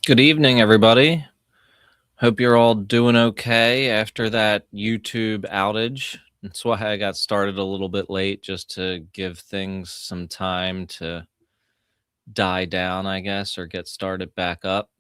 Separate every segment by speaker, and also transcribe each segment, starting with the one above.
Speaker 1: Good evening, everybody. Hope you're all doing okay after that YouTube outage. That's why I got started a little bit late, just to give things some time to die down, I guess, or get started back up.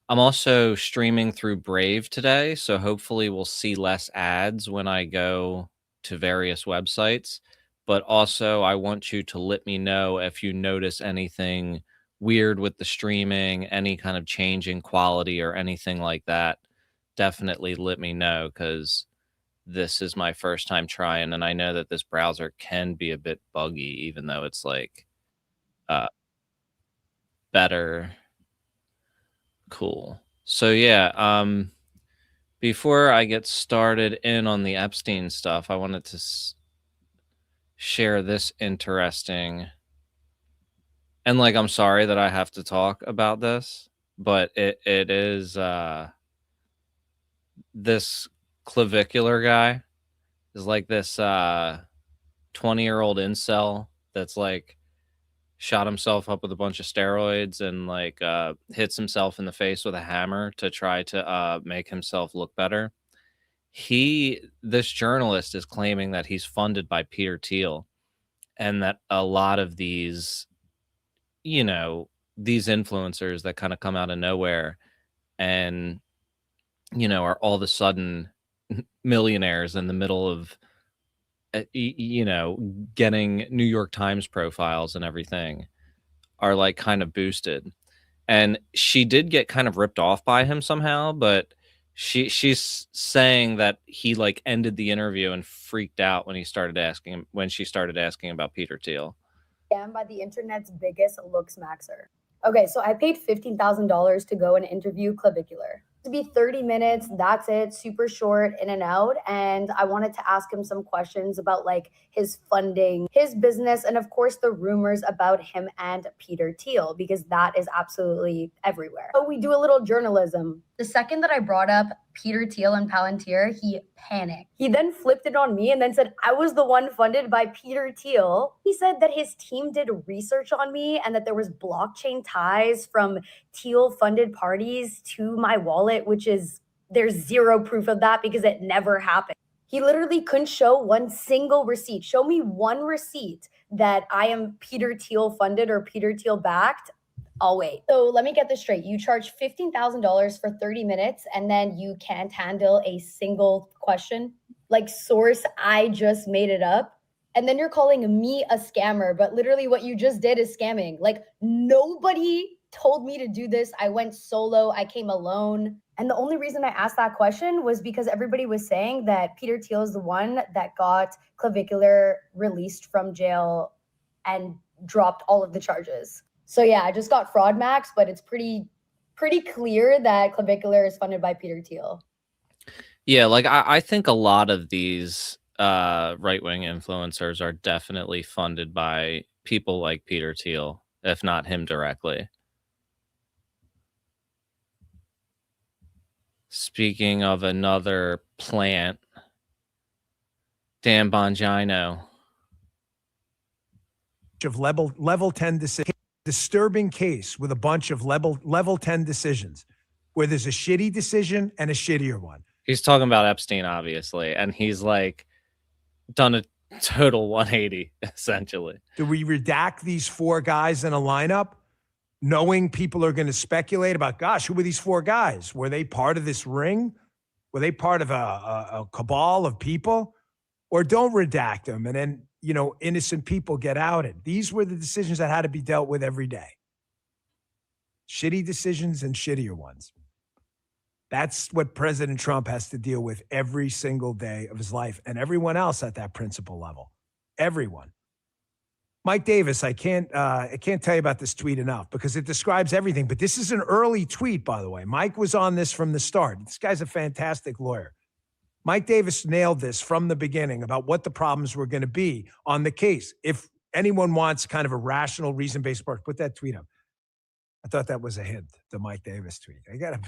Speaker 1: I'm also streaming through Brave today, so hopefully we'll see less ads when I go to various websites. But also, I want you to let me know if you notice anything weird with the streaming, any kind of change in quality or anything like that. Definitely let me know, because this is my first time trying, and I know that this browser can be a bit buggy, even though it's like uh, better. Cool. So yeah, before I get started in on the Epstein stuff, I wanted to share this interesting, and like, I'm sorry that I have to talk about this, but it is this clavicular guy is like this 20-year-old incel that's like shot himself up with a bunch of steroids and like hits himself in the face with a hammer to try to make himself look better. This journalist is claiming that he's funded by Peter Thiel, and that a lot of you know, these influencers that kind of come out of nowhere and, are all of a sudden millionaires in the middle of, getting New York Times profiles and everything, are like kind of boosted. And she did get kind of ripped off by him somehow, but she's saying that he like ended the interview and freaked out when she started asking about Peter Thiel.
Speaker 2: Scammed by the internet's biggest looks maxer. Okay, so I paid $15,000 to go and interview Clavicular. To be 30 minutes, that's it, super short, in and out. And I wanted to ask him some questions about like his funding, his business, and of course the rumors about him and Peter Thiel, because that is absolutely everywhere. So we do a little journalism. The second that I brought up Peter Thiel and Palantir, he panicked. He then flipped it on me and then said, I was the one funded by Peter Thiel. He said that his team did research on me and that there was blockchain ties from Thiel funded parties to my wallet, which is, there's zero proof of that because it never happened. He literally couldn't show one single receipt. Show me one receipt that I am Peter Thiel funded or Peter Thiel backed. I'll wait. So let me get this straight. You charge $15,000 for 30 minutes and then you can't handle a single question? Like, source, I just made it up. And then you're calling me a scammer, but literally what you just did is scamming. Like, nobody told me to do this. I went solo. I came alone. And the only reason I asked that question was because everybody was saying that Peter Thiel is the one that got Clavicular released from jail and dropped all of the charges. So yeah, I just got fraud max, but it's pretty clear that Clavicular is funded by Peter Thiel.
Speaker 1: Yeah, like I think a lot of these right-wing influencers are definitely funded by people like Peter Thiel, if not him directly. Speaking of another plant, Dan Bongino.
Speaker 3: Of level 10 decisions. Disturbing case with a bunch of level 10 decisions where there's a shitty decision and a shittier one.
Speaker 1: He's talking about Epstein, obviously, and he's like done a total 180, essentially.
Speaker 3: Do we redact these four guys in a lineup knowing people are going to speculate about, gosh, who were these four guys? Were they part of this ring? Were they part of a cabal of people? Or don't redact them and then, innocent people get outed. These were the decisions that had to be dealt with every day. Shitty decisions and shittier ones. That's what President Trump has to deal with every single day of his life, and everyone else at that principal level. Everyone. Mike Davis, I can't tell you about this tweet enough because it describes everything. But this is an early tweet, by the way. Mike was on this from the start. This guy's a fantastic lawyer. Mike Davis nailed this from the beginning about what the problems were going to be on the case. If anyone wants kind of a rational, reason-based approach, put that tweet up. I thought that was a hint, the Mike Davis tweet. I got to.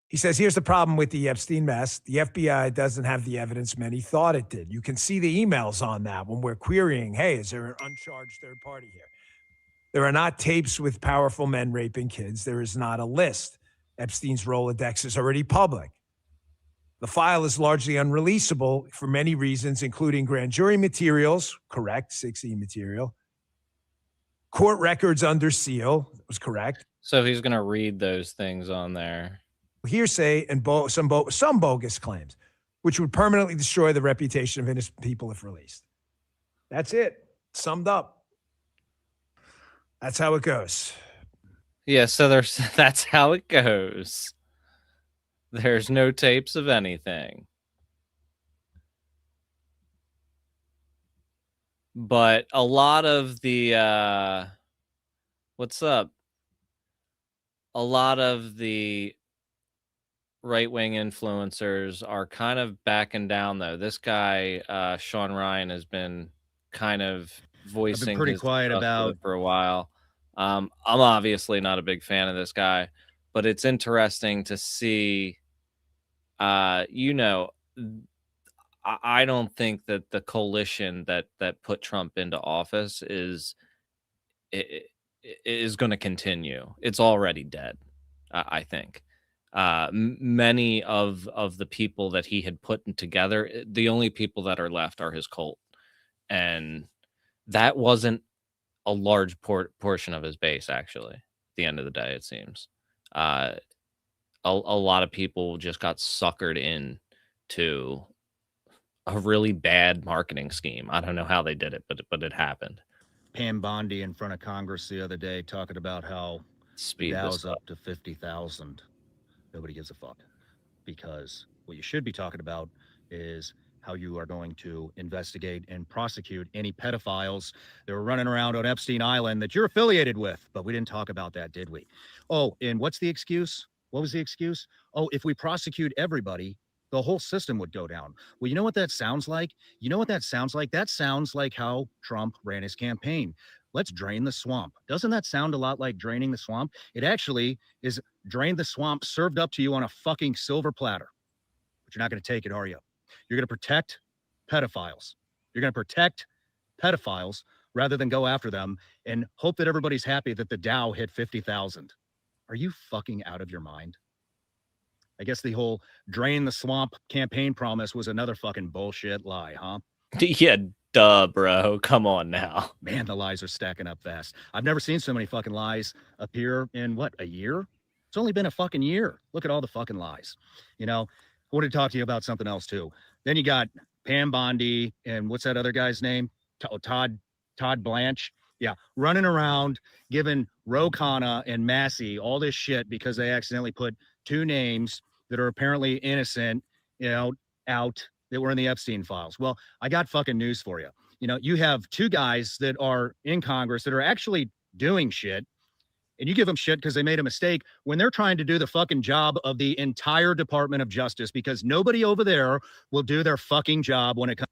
Speaker 3: He says, here's the problem with the Epstein mess. The FBI doesn't have the evidence many thought it did. You can see the emails on that when we're querying, hey, is there an uncharged third party here? There are not tapes with powerful men raping kids. There is not a list. Epstein's Rolodex is already public. The file is largely unreleasable for many reasons, including grand jury materials, correct, 6E material, court records under seal, was correct,
Speaker 1: So he's going to read those things on there.
Speaker 3: hearsay, and some bogus claims, which would permanently destroy the reputation of innocent people if released. That's it. Summed up. That's how it goes.
Speaker 1: Yeah, so that's how it goes. There's no tapes of anything. But a lot of the what's up? A lot of the right-wing influencers are kind of backing down, though. This guy, Sean Ryan, has been kind of voicing
Speaker 4: pretty
Speaker 1: his
Speaker 4: quiet
Speaker 1: disgust with
Speaker 4: about
Speaker 1: it for a while. I'm obviously not a big fan of this guy, but it's interesting to see. I don't think that the coalition that put Trump into office is going to continue. It's already dead. I think many of the people that he had put together, the only people that are left are his cult, and that wasn't a large portion of his base. Actually, at the end of the day, it seems a lot of people just got suckered in to a really bad marketing scheme. I don't know how they did it, but it happened.
Speaker 4: Pam Bondi in front of Congress the other day talking about how
Speaker 1: Speed
Speaker 4: the
Speaker 1: this
Speaker 4: Dow's
Speaker 1: up.
Speaker 4: up to 50,000. Nobody gives a fuck, because what you should be talking about is how you are going to investigate and prosecute any pedophiles that were running around on Epstein Island that you're affiliated with. But we didn't talk about that, did we? Oh, and what's the excuse? What was the excuse? Oh, if we prosecute everybody, the whole system would go down. Well, you know what that sounds like? You know what that sounds like? That sounds like how Trump ran his campaign. Let's drain the swamp. Doesn't that sound a lot like draining the swamp? It actually is drain the swamp served up to you on a fucking silver platter. But you're not going to take it, are you? You're going to protect pedophiles. You're going to protect pedophiles rather than go after them and hope that everybody's happy that the Dow hit 50,000. Are you fucking out of your mind? I guess the whole drain the swamp campaign promise was another fucking bullshit lie, huh?
Speaker 1: Yeah, duh, bro. Come on now.
Speaker 4: Man, the lies are stacking up fast. I've never seen so many fucking lies appear in what, a year? It's only been a fucking year. Look at all the fucking lies. You know, I wanted to talk to you about something else too. Then you got Pam Bondi and what's that other guy's name? Todd Blanche. Yeah, running around giving Ro Khanna and Massey all this shit because they accidentally put two names that are apparently innocent, out that were in the Epstein files. Well, I got fucking news for you. You have two guys that are in Congress that are actually doing shit, and you give them shit because they made a mistake when they're trying to do the fucking job of the entire Department of Justice, because nobody over there will do their fucking job when it comes.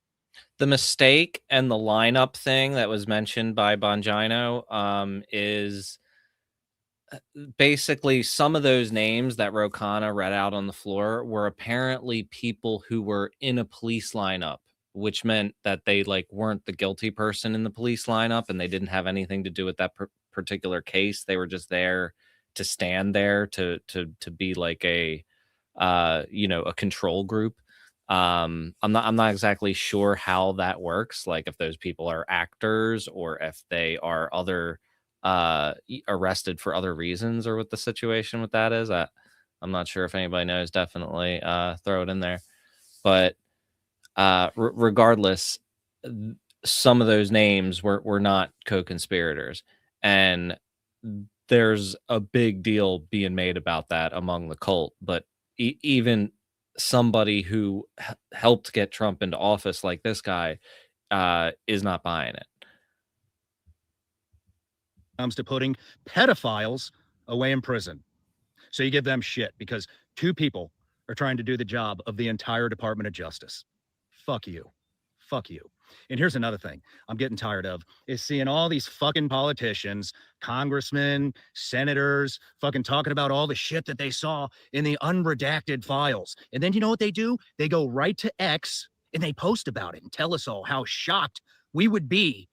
Speaker 1: The mistake and the lineup thing that was mentioned by Bongino is basically some of those names that Ro Khanna read out on the floor were apparently people who were in a police lineup, which meant that they weren't the guilty person in the police lineup and they didn't have anything to do with that particular case. They were just there to stand there to be like a control group. I'm not exactly sure how that works, like if those people are actors or if they are other arrested for other reasons, or what the situation with that is. I'm not sure. If anybody knows, definitely throw it in there. But regardless, some of those names were not co-conspirators, and there's a big deal being made about that among the cult. But even somebody who helped get Trump into office, like this guy, is not buying it.
Speaker 4: Comes to putting pedophiles away in prison. So you give them shit because two people are trying to do the job of the entire Department of Justice. Fuck you. Fuck you. And here's another thing I'm getting tired of is seeing all these fucking politicians, congressmen, senators, fucking talking about all the shit that they saw in the unredacted files. And then you know what they do? They go right to X and they post about it and tell us all how shocked we would be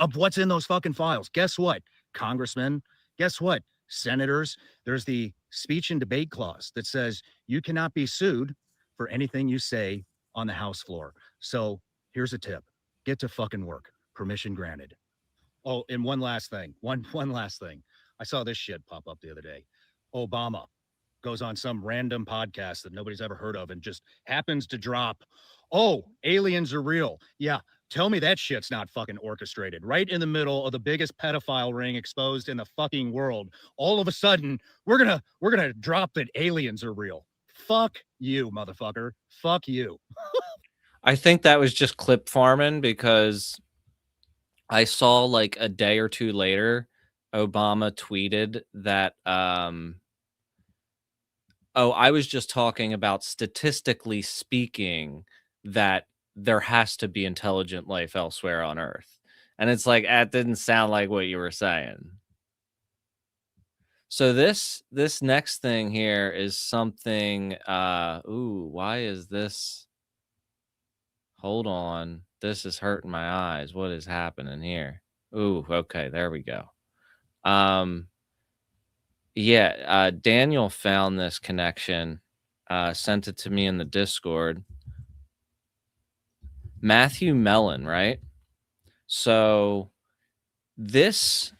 Speaker 4: of what's in those fucking files. Guess what? Congressmen, guess what? Senators, there's the speech and debate clause that says you cannot be sued for anything you say on the House floor. So here's a tip. Get to fucking work. Permission granted. Oh, and one last thing. One last thing. I saw this shit pop up the other day. Obama goes on some random podcast that nobody's ever heard of and just happens to drop, "Oh, aliens are real." Yeah, tell me that shit's not fucking orchestrated. Right in the middle of the biggest pedophile ring exposed in the fucking world. All of a sudden, we're gonna drop that aliens are real. Fuck you, motherfucker. Fuck you.
Speaker 1: I think that was just clip farming because I saw like a day or two later, Obama tweeted that, oh, I was just talking about statistically speaking that there has to be intelligent life elsewhere on Earth. And it's like, that didn't sound like what you were saying. So this next thing here is something, ooh, why is this? Hold on. This is hurting my eyes. What is happening here? Ooh, okay, there we go. Yeah, Daniel found this connection, sent it to me in the Discord. Matthew Mellon, right? So this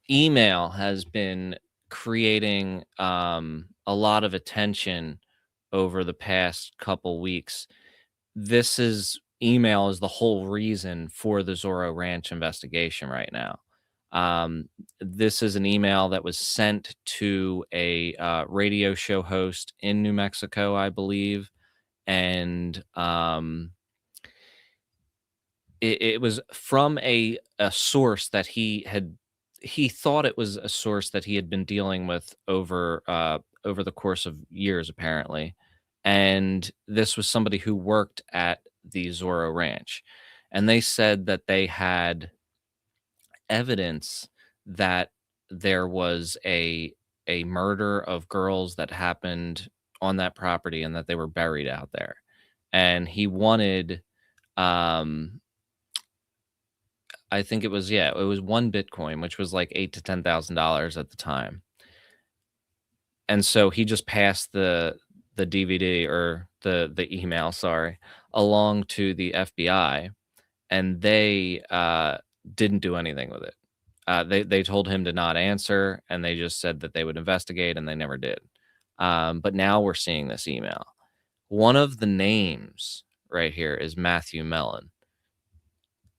Speaker 1: email has been creating a lot of attention over the past couple weeks. Email is the whole reason for the Zorro Ranch investigation right now. This is an email that was sent to a radio show host in New Mexico, I believe, and it was from a source that he thought it was a source that he had been dealing with over the course of years, apparently, and this was somebody who worked at the Zorro Ranch, and they said that they had evidence that there was a murder of girls that happened on that property and that they were buried out there, and he wanted I think it was, yeah, it was 1 Bitcoin, which was like $8,000 to $10,000 at the time. And so he just passed the DVD or the email, sorry, along to the FBI, and they didn't do anything with it. They told him to not answer, and they just said that they would investigate, and they never did. But now we're seeing this email. One of the names right here is Matthew Mellon.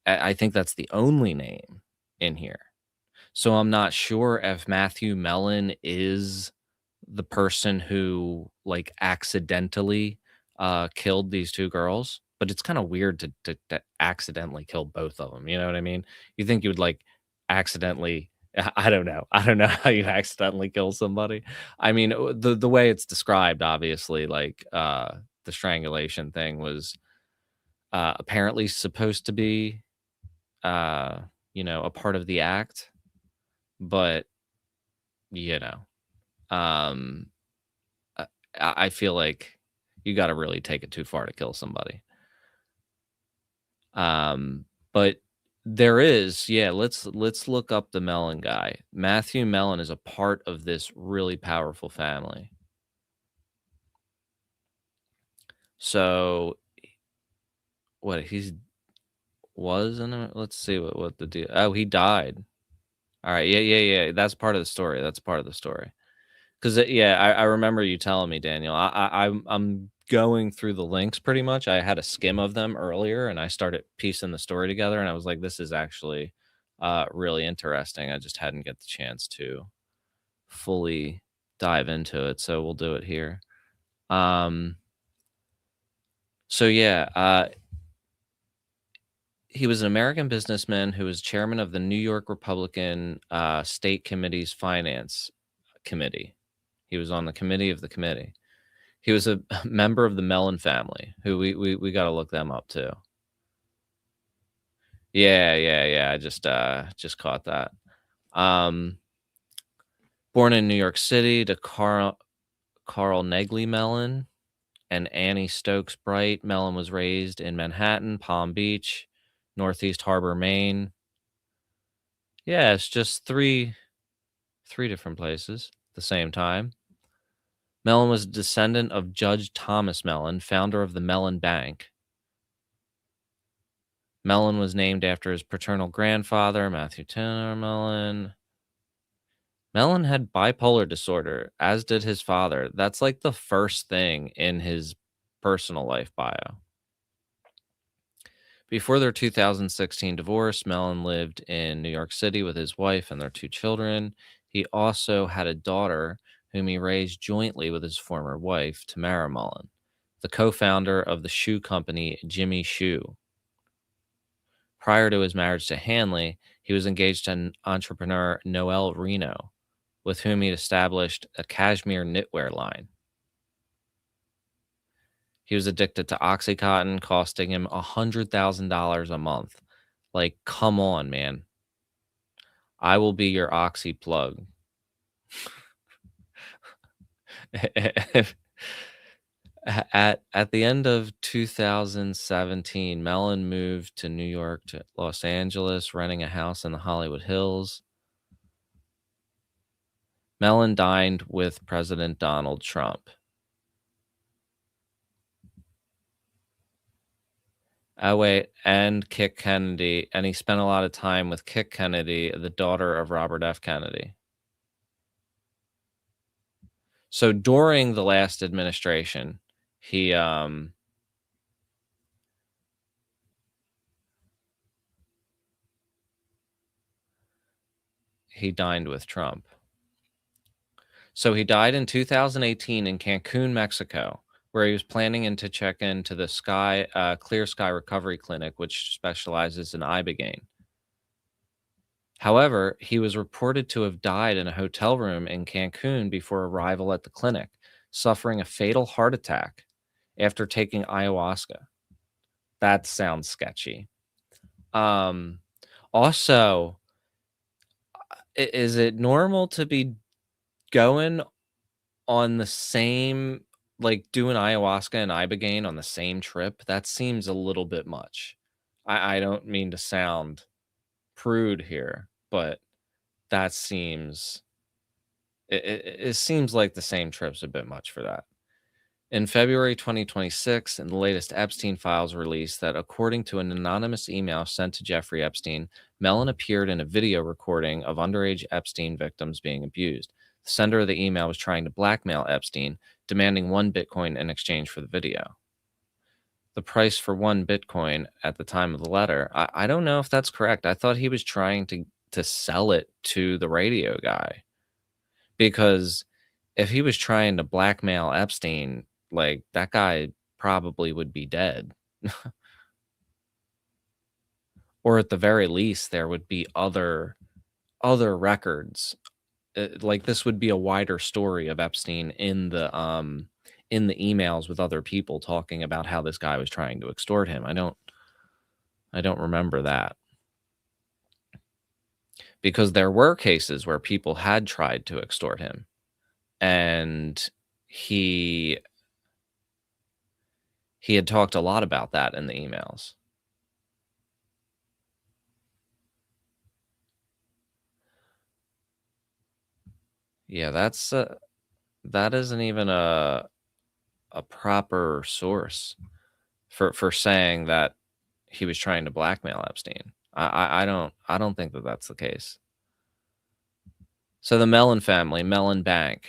Speaker 1: I think that's the only name in here. So I'm not sure if Matthew Mellon is the person who like accidentally killed these 2 girls, but it's kind of weird to accidentally kill both of them. You know what I mean? You think you would like accidentally, I don't know. I don't know how you accidentally kill somebody. I mean, the way it's described, obviously, like the strangulation thing was apparently supposed to be a part of the act, but you know, um, I feel like you got to really take it too far to kill somebody. But there is, yeah. Let's look up the Mellon guy. Matthew Mellon is a part of this really powerful family. So, what was in it? Let's see what the deal. Oh, he died. All right, yeah. That's part of the story. That's part of the story. Because yeah, I remember you telling me, Daniel. I'm going through the links pretty much. I had a skim of them earlier, and I started piecing the story together, and I was like, this is actually really interesting. I just hadn't get the chance to fully dive into it, so we'll do it here. So yeah, he was an American businessman who was chairman of the New York Republican State Committee's Finance Committee. He was on the committee of the committee. He was a member of the Mellon family, who we got to look them up too. Yeah. I just caught that. Born in New York City to Carl Negley Mellon and Annie Stokes Bright, Mellon was raised in Manhattan, Palm Beach, Northeast Harbor, Maine. Yeah, it's just three different places at the same time. Mellon was a descendant of Judge Thomas Mellon, founder of the Mellon Bank. Mellon was named after his paternal grandfather, Matthew Tanner Mellon. Mellon had bipolar disorder, as did his father. That's like the first thing in his personal life bio. Before their 2016 divorce, Mellon lived in New York City with his wife and their 2 children. He also had a daughter whom he raised jointly with his former wife, Tamara Mellon, the co-founder of the shoe company Jimmy Shoe. Prior to his marriage to Hanley, he was engaged to entrepreneur Noel Reno, with whom he established a cashmere knitwear line. He was addicted to Oxycontin, costing him $100,000 a month. Like, come on, man. I will be your Oxy plug. At the end of 2017, Mellon moved to New York to Los Angeles, renting a house in the Hollywood Hills. Mellon dined with President Donald Trump. Oh, wait, and Kit Kennedy, and he spent a lot of time with Kit Kennedy, the daughter of Robert F. Kennedy. So during the last administration, he dined with Trump. So he died in 2018 in Cancun, Mexico, where he was planning to check into the Clear Sky Recovery Clinic, which specializes in ibogaine. However, he was reported to have died in a hotel room in Cancun before arrival at the clinic, suffering a fatal heart attack after taking ayahuasca. That sounds sketchy. Also, is it normal to be going on the same, like doing ayahuasca and ibogaine on the same trip? That seems a little bit much. I don't mean to sound prude here, but that seems it seems like the same trip's a bit much for that. In February 2026, in the latest Epstein Files release, that according to an anonymous email sent to Jeffrey Epstein, Mellon appeared in a video recording of underage Epstein victims being abused. The sender of the email was trying to blackmail Epstein, demanding 1 Bitcoin in exchange for the video. The price for 1 Bitcoin at the time of the letter, I don't know if that's correct. I thought he was trying to sell it to the radio guy, because if he was trying to blackmail Epstein, like, that guy probably would be dead. Or at the very least, there would be other records. Like, this would be a wider story of Epstein in the emails with other people talking about how this guy was trying to extort him. I don't remember that. Because there were cases where people had tried to extort him, and he had talked a lot about that in the emails. Yeah, that isn't even a proper source for saying that he was trying to blackmail Epstein. I don't think that that's the case. So the Mellon family, Mellon Bank,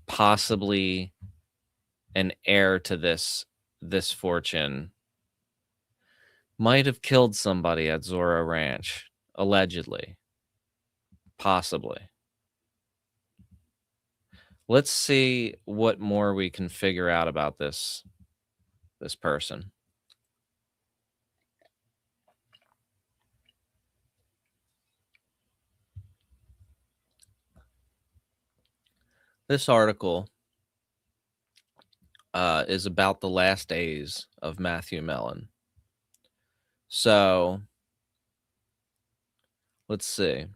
Speaker 1: possibly an heir to this fortune, might have killed somebody at Zorro Ranch, allegedly. Possibly. Let's see what more we can figure out about this person. This article is about the last days of Matthew Mellon. So, let's see.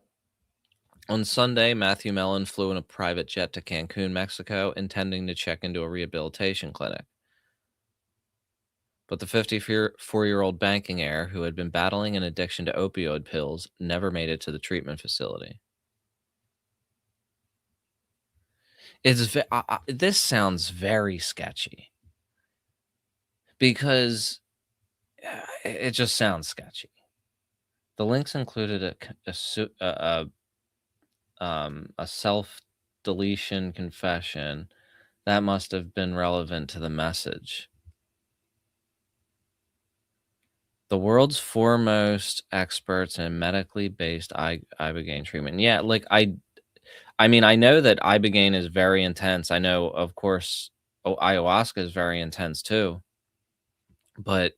Speaker 1: On Sunday, Matthew Mellon flew in a private jet to Cancun, Mexico, intending to check into a rehabilitation clinic. But the 54-year-old banking heir who had been battling an addiction to opioid pills never made it to the treatment facility. This sounds very sketchy because it just sounds sketchy. The links included a self-deletion confession that must have been relevant to the message. The world's foremost experts in medically based ibogaine treatment. Yeah, like I mean, I know that ibogaine is very intense. I know, of course, ayahuasca is very intense too. But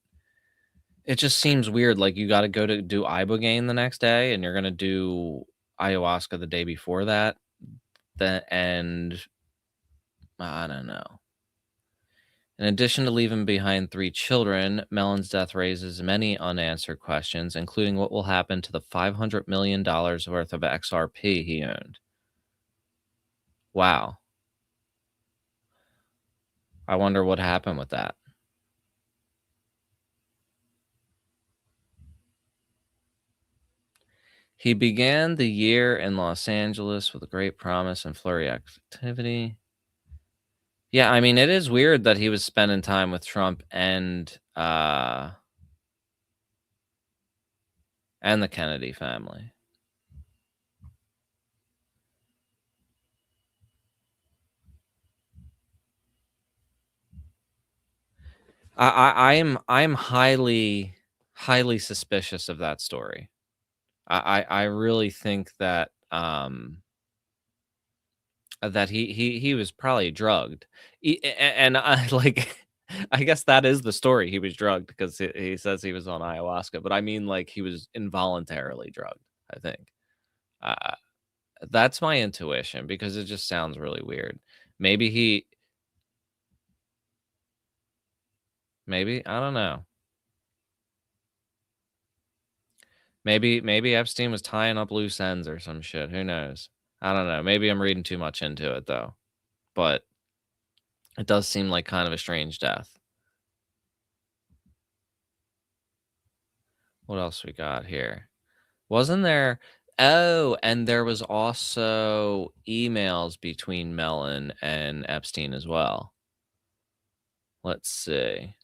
Speaker 1: it just seems weird. Like you got to go to do ibogaine the next day, and you're gonna do ayahuasca the day before that. And I don't know. In addition to leaving behind 3 children, Mellon's death raises many unanswered questions, including what will happen to the $500 million worth of XRP he owned. Wow. I wonder what happened with that. He began the year in Los Angeles with a great promise and flurry activity. Yeah, I mean, it is weird that he was spending time with Trump and the Kennedy family. I'm highly suspicious of that story. I really think that that he was probably drugged. And I like I guess that is the story. He was drugged because he says he was on ayahuasca, but I mean like he was involuntarily drugged, I think. Uh, that's my intuition because it just sounds really weird. Maybe I don't know. Maybe Epstein was tying up loose ends or some shit. Who knows? I don't know. Maybe I'm reading too much into it though. But it does seem like kind of a strange death. What else we got here? Wasn't there? Oh, and there was also emails between Mellon and Epstein as well. Let's see.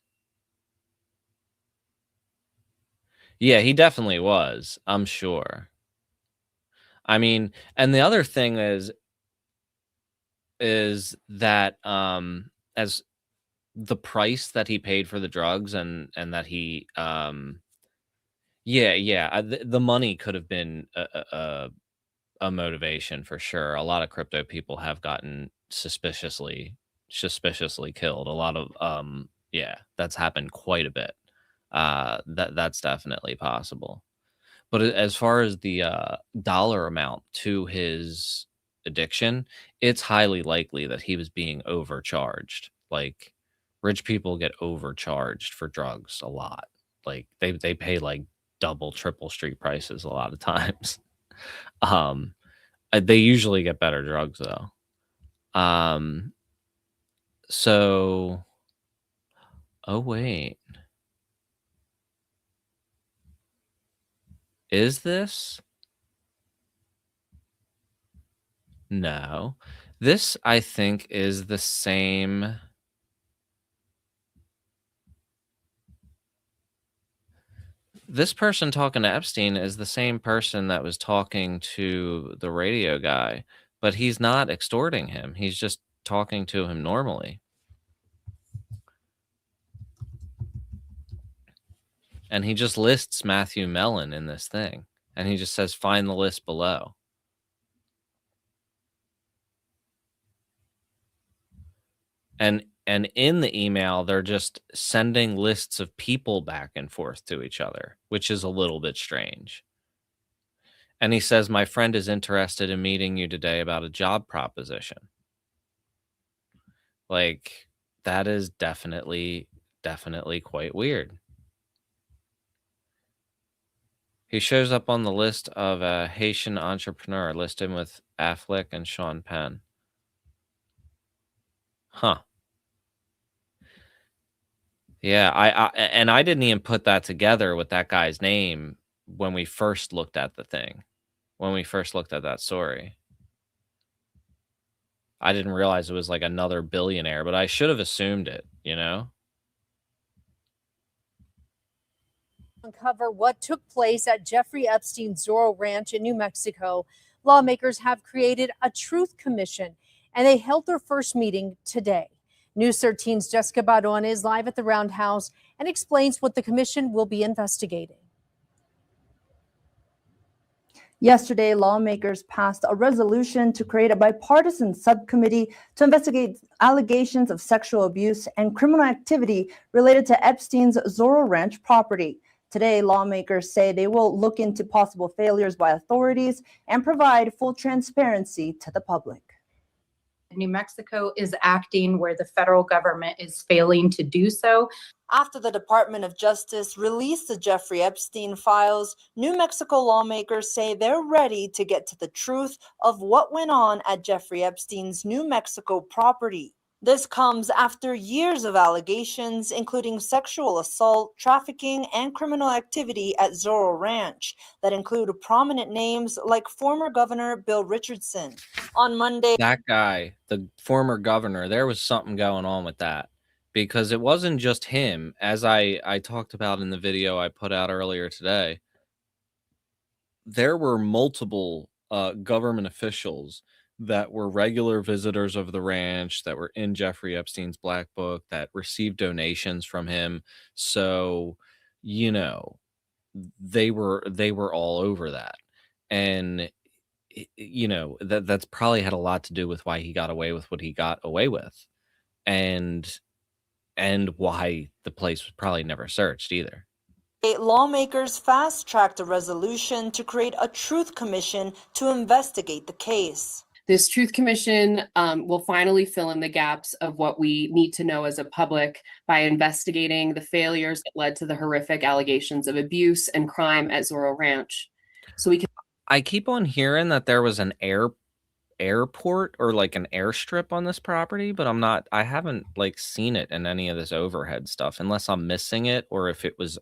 Speaker 1: Yeah, he definitely was. I'm sure. I mean, and the other thing is that as the price that he paid for the drugs and that he the money could have been a motivation for sure. A lot of crypto people have gotten suspiciously killed. A lot of that's happened quite a bit. That's definitely possible. But as far as the dollar amount to his addiction, it's highly likely that he was being overcharged. Like rich people get overcharged for drugs a lot. Like they pay like double, triple street prices a lot of times. They usually get better drugs though. So oh wait. Is this? No. This, I think, is the same. This person talking to Epstein is the same person that was talking to the radio guy, but he's not extorting him. He's just talking to him normally. And he just lists Matthew Mellon in this thing. And he just says, find the list below. And in the email, they're just sending lists of people back and forth to each other, which is a little bit strange. And he says, my friend is interested in meeting you today about a job proposition. Like, that is definitely quite weird. He shows up on the list of a Haitian entrepreneur listed with Affleck and Sean Penn. Huh. Yeah, and I didn't even put that together with that guy's name when we first looked at the thing, when we first looked at that story. I didn't realize it was like another billionaire, but I should have assumed it, you know?
Speaker 5: Uncover what took place at Jeffrey Epstein's Zorro Ranch in New Mexico, lawmakers have created a truth commission, and they held their first meeting today. News 13's Jessica Badon is live at the Roundhouse and explains what the commission will be investigating.
Speaker 6: Yesterday, lawmakers passed a resolution to create a bipartisan subcommittee to investigate allegations of sexual abuse and criminal activity related to Epstein's Zorro Ranch property. Today, lawmakers say they will look into possible failures by authorities and provide full transparency to the public.
Speaker 7: New Mexico is acting where the federal government is failing to do so.
Speaker 6: After the Department of Justice released the Jeffrey Epstein Files, New Mexico lawmakers say they're ready to get to the truth of what went on at Jeffrey Epstein's New Mexico property. This comes after years of allegations, including sexual assault, trafficking, and criminal activity at Zorro Ranch that include prominent names like former Governor Bill Richardson. On Monday,
Speaker 1: That guy, the former governor, there was something going on with that, because it wasn't just him, as I talked about in the video I put out earlier today. There were multiple government officials that were regular visitors of the ranch, that were in Jeffrey Epstein's black book, that received donations from him. So, you know, they were all over that. And you know, that's probably had a lot to do with why he got away with what he got away with, and why the place was probably never searched either.
Speaker 6: lawmakers fast-tracked a resolution to create a truth commission to investigate the case.
Speaker 8: This Truth Commission will finally fill in the gaps of what we need to know as a public by investigating the failures that led to the horrific allegations of abuse and crime at Zorro Ranch. So we can.
Speaker 1: I keep on hearing that there was an airport or like an airstrip on this property, but I haven't like seen it in any of this overhead stuff, unless I'm missing it or if it was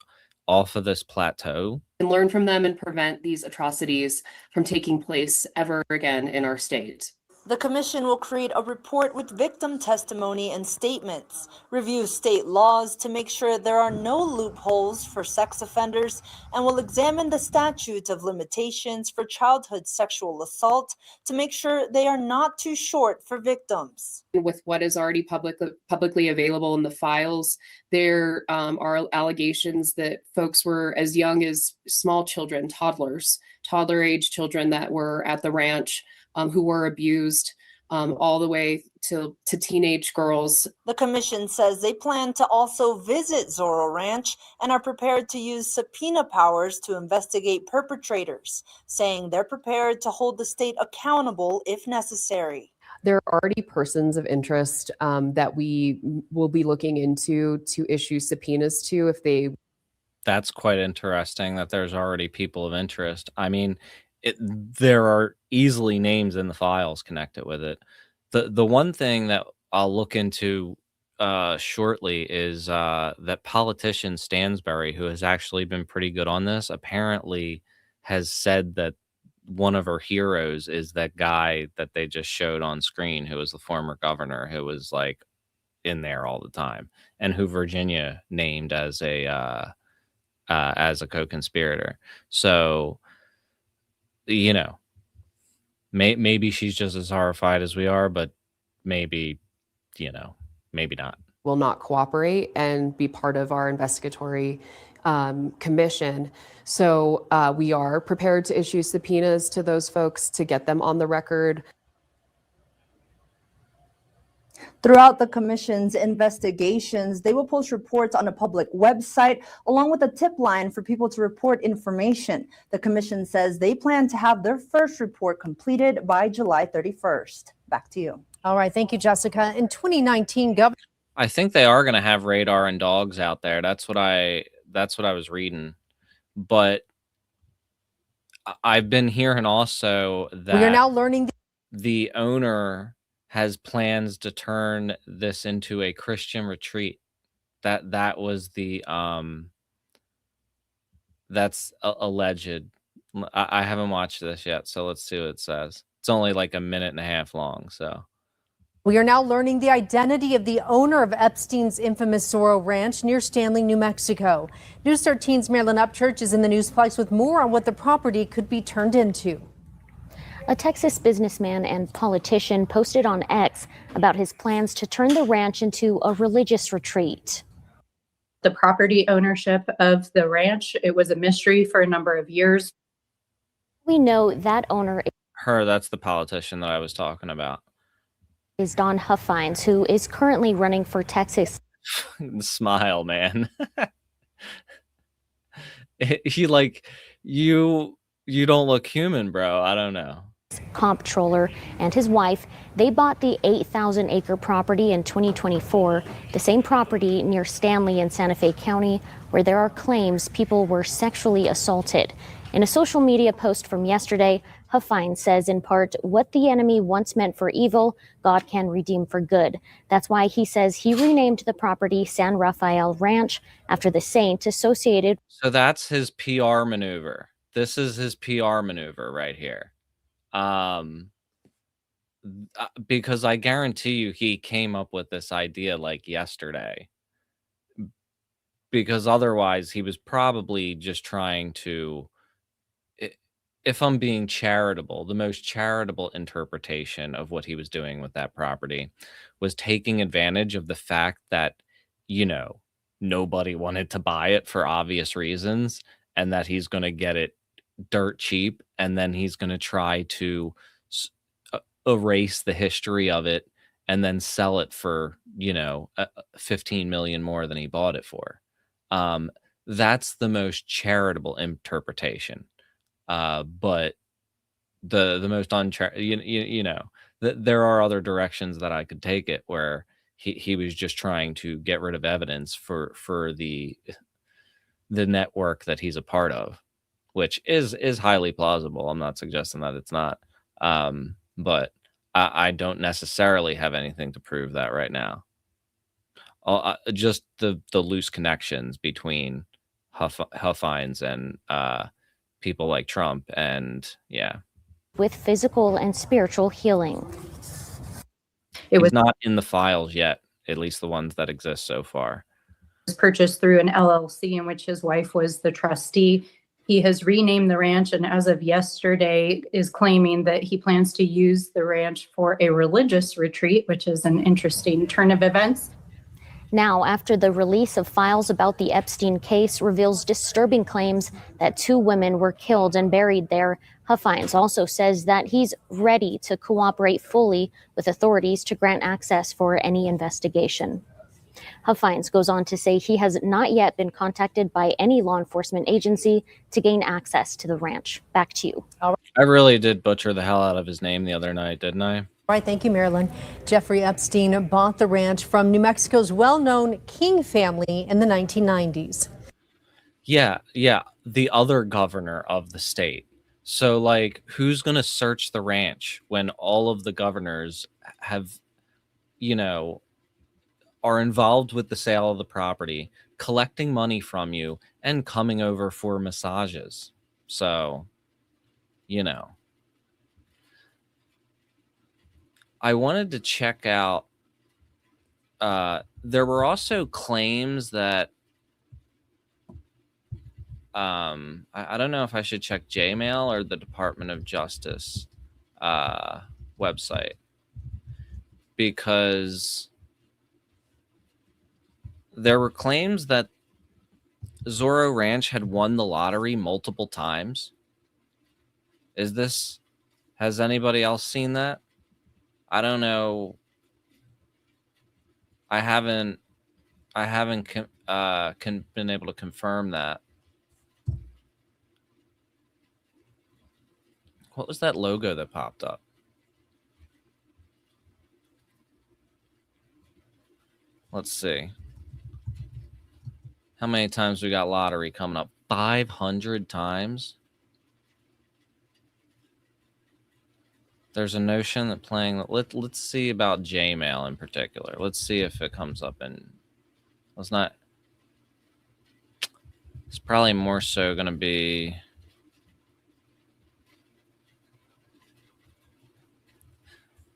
Speaker 1: off of this plateau.
Speaker 8: And learn from them and prevent these atrocities from taking place ever again in our state.
Speaker 6: The commission will create a report with victim testimony and statements, review state laws to make sure there are no loopholes for sex offenders, and will examine the statutes of limitations for childhood sexual assault to make sure they are not too short for victims.
Speaker 8: With what is already publicly available in the files, there are allegations that folks were as young as small children, toddler age children that were at the ranch, who were abused, all the way to teenage girls.
Speaker 6: The commission says they plan to also visit Zorro Ranch and are prepared to use subpoena powers to investigate perpetrators, saying they're prepared to hold the state accountable if necessary.
Speaker 8: There are already persons of interest that we will be looking into to issue subpoenas to if they.
Speaker 1: That's quite interesting that there's already people of interest. I mean, there are easily names in the files connected with it. The one thing that I'll look into shortly is that politician Stansbury, who has actually been pretty good on this, apparently has said that one of her heroes is that guy that they just showed on screen, who was the former governor, who was like in there all the time, and who Virginia named as a co-conspirator. So, you know, maybe she's just as horrified as we are, but maybe, you know, maybe not.
Speaker 8: Will not cooperate and be part of our investigatory commission. So we are prepared to issue subpoenas to those folks to get them on the record.
Speaker 6: Throughout the commission's investigations, they will post reports on a public website along with a tip line for people to report information. The commission says they plan to have their first report completed by July 31st. Back to you.
Speaker 5: All right. Thank you, Jessica. In 2019,
Speaker 1: I think they are going to have radar and dogs out there. That's what I was reading. But I've been hearing also that
Speaker 5: we are now learning
Speaker 1: the owner has plans to turn this into a Christian retreat. That was the that's alleged. I haven't watched this yet, so let's see what it says. It's only like a minute and a half long, so.
Speaker 5: We are now learning the identity of the owner of Epstein's infamous Zorro Ranch near Stanley, New Mexico. News 13's Marilyn Upchurch is in the Newsplex with more on what the property could be turned into.
Speaker 9: A Texas businessman and politician posted on X about his plans to turn the ranch into a religious retreat.
Speaker 7: The property ownership of the ranch, it was a mystery for a number of years.
Speaker 9: We know that owner
Speaker 1: That's the politician that I was talking about.
Speaker 9: is Don Huffines, who is currently running for Texas.
Speaker 1: Smile, man. He like you don't look human, bro. I don't know.
Speaker 9: Comptroller and his wife, they bought the 8,000-acre property in 2024, the same property near Stanley in Santa Fe County, where there are claims people were sexually assaulted. In a social media post from yesterday, Huffine says in part, what the enemy once meant for evil, God can redeem for good. That's why he says he renamed the property San Rafael Ranch after the saint associated.
Speaker 1: So that's his PR maneuver. This is his PR maneuver right here. Because I guarantee you he came up with this idea like yesterday. Because otherwise he was probably just trying to, if I'm being charitable, the most charitable interpretation of what he was doing with that property was taking advantage of the fact that, nobody wanted to buy it for obvious reasons, and that he's going to get it dirt cheap, and then he's going to try to erase the history of it and then sell it for 15 million more than he bought it for. That's the most charitable interpretation. But the most there are other directions that I could take it, where he was just trying to get rid of evidence for the network that he's a part of, which is highly plausible. I'm not suggesting that it's not, but I don't necessarily have anything to prove that right now. Just the loose connections between Huffines and people like Trump, and
Speaker 9: With physical and spiritual healing.
Speaker 1: He's not in the files yet, at least the ones that exist so far.
Speaker 7: It was purchased through an LLC in which his wife was the trustee. He has renamed the ranch, and as of yesterday is claiming that he plans to use the ranch for a religious retreat, which is an interesting turn of events.
Speaker 9: Now, after the release of files about the Epstein case reveals disturbing claims that 2 women were killed and buried there, Huffines also says that he's ready to cooperate fully with authorities to grant access for any investigation. Huffines goes on to say he has not yet been contacted by any law enforcement agency to gain access to the ranch. Back to you.
Speaker 1: I really did butcher the hell out of his name the other night, didn't I?
Speaker 5: All right, thank you, Marilyn. Jeffrey Epstein bought the ranch from New Mexico's well-known King family in the 1990s.
Speaker 1: Yeah, the other governor of the state. So, who's going to search the ranch when all of the governors have, are involved with the sale of the property, collecting money from you, and coming over for massages? So, I wanted to check out, there were also claims that, I don't know if I should check Gmail or the Department of Justice website, because there were claims that Zorro Ranch had won the lottery multiple times. Has anybody else seen that? I don't know. I haven't been able to confirm that. What was that logo that popped up? Let's see. How many times we got lottery coming up? 500 times? There's a notion that playing... Let's see about Gmail in particular. Let's see if it comes up in It's not. It's probably more so going to be.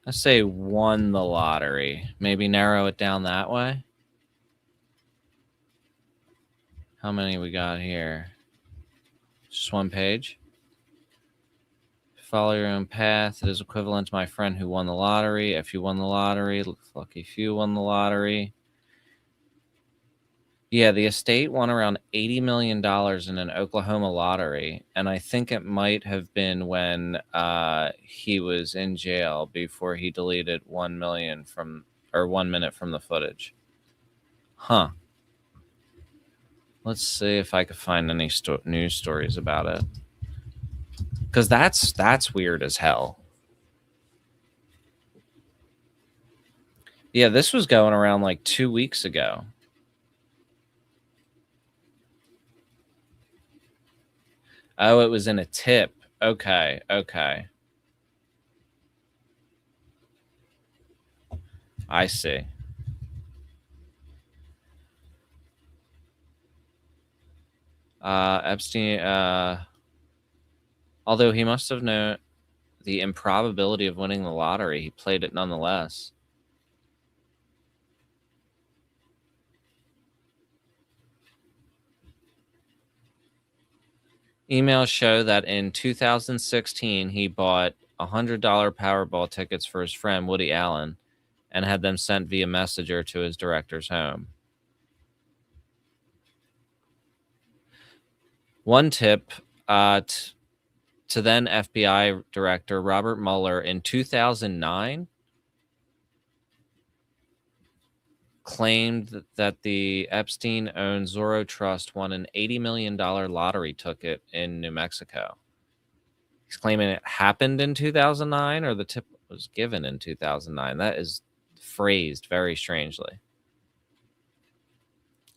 Speaker 1: Let's say won the lottery. Maybe narrow it down that way. How many we got here? Just one page. Follow your own path. It is equivalent to my friend who won the lottery. If you won the lottery, lucky few won the lottery. Yeah, the estate won around $80 million in an Oklahoma lottery. And I think it might have been when he was in jail before he deleted 1 minute from the footage. Huh. Let's see if I could find any news stories about it. Because that's weird as hell. Yeah, this was going around like 2 weeks ago. Oh, it was in a tip. Okay. I see. Epstein, although he must have known the improbability of winning the lottery, he played it nonetheless. Emails show that in 2016, he bought $100 Powerball tickets for his friend Woody Allen and had them sent via messenger to his director's home. One tip to then FBI Director Robert Mueller in 2009 claimed that the Epstein-owned Zorro Trust won an $80 million lottery ticket in New Mexico. He's claiming it happened in 2009 or the tip was given in 2009. That is phrased very strangely.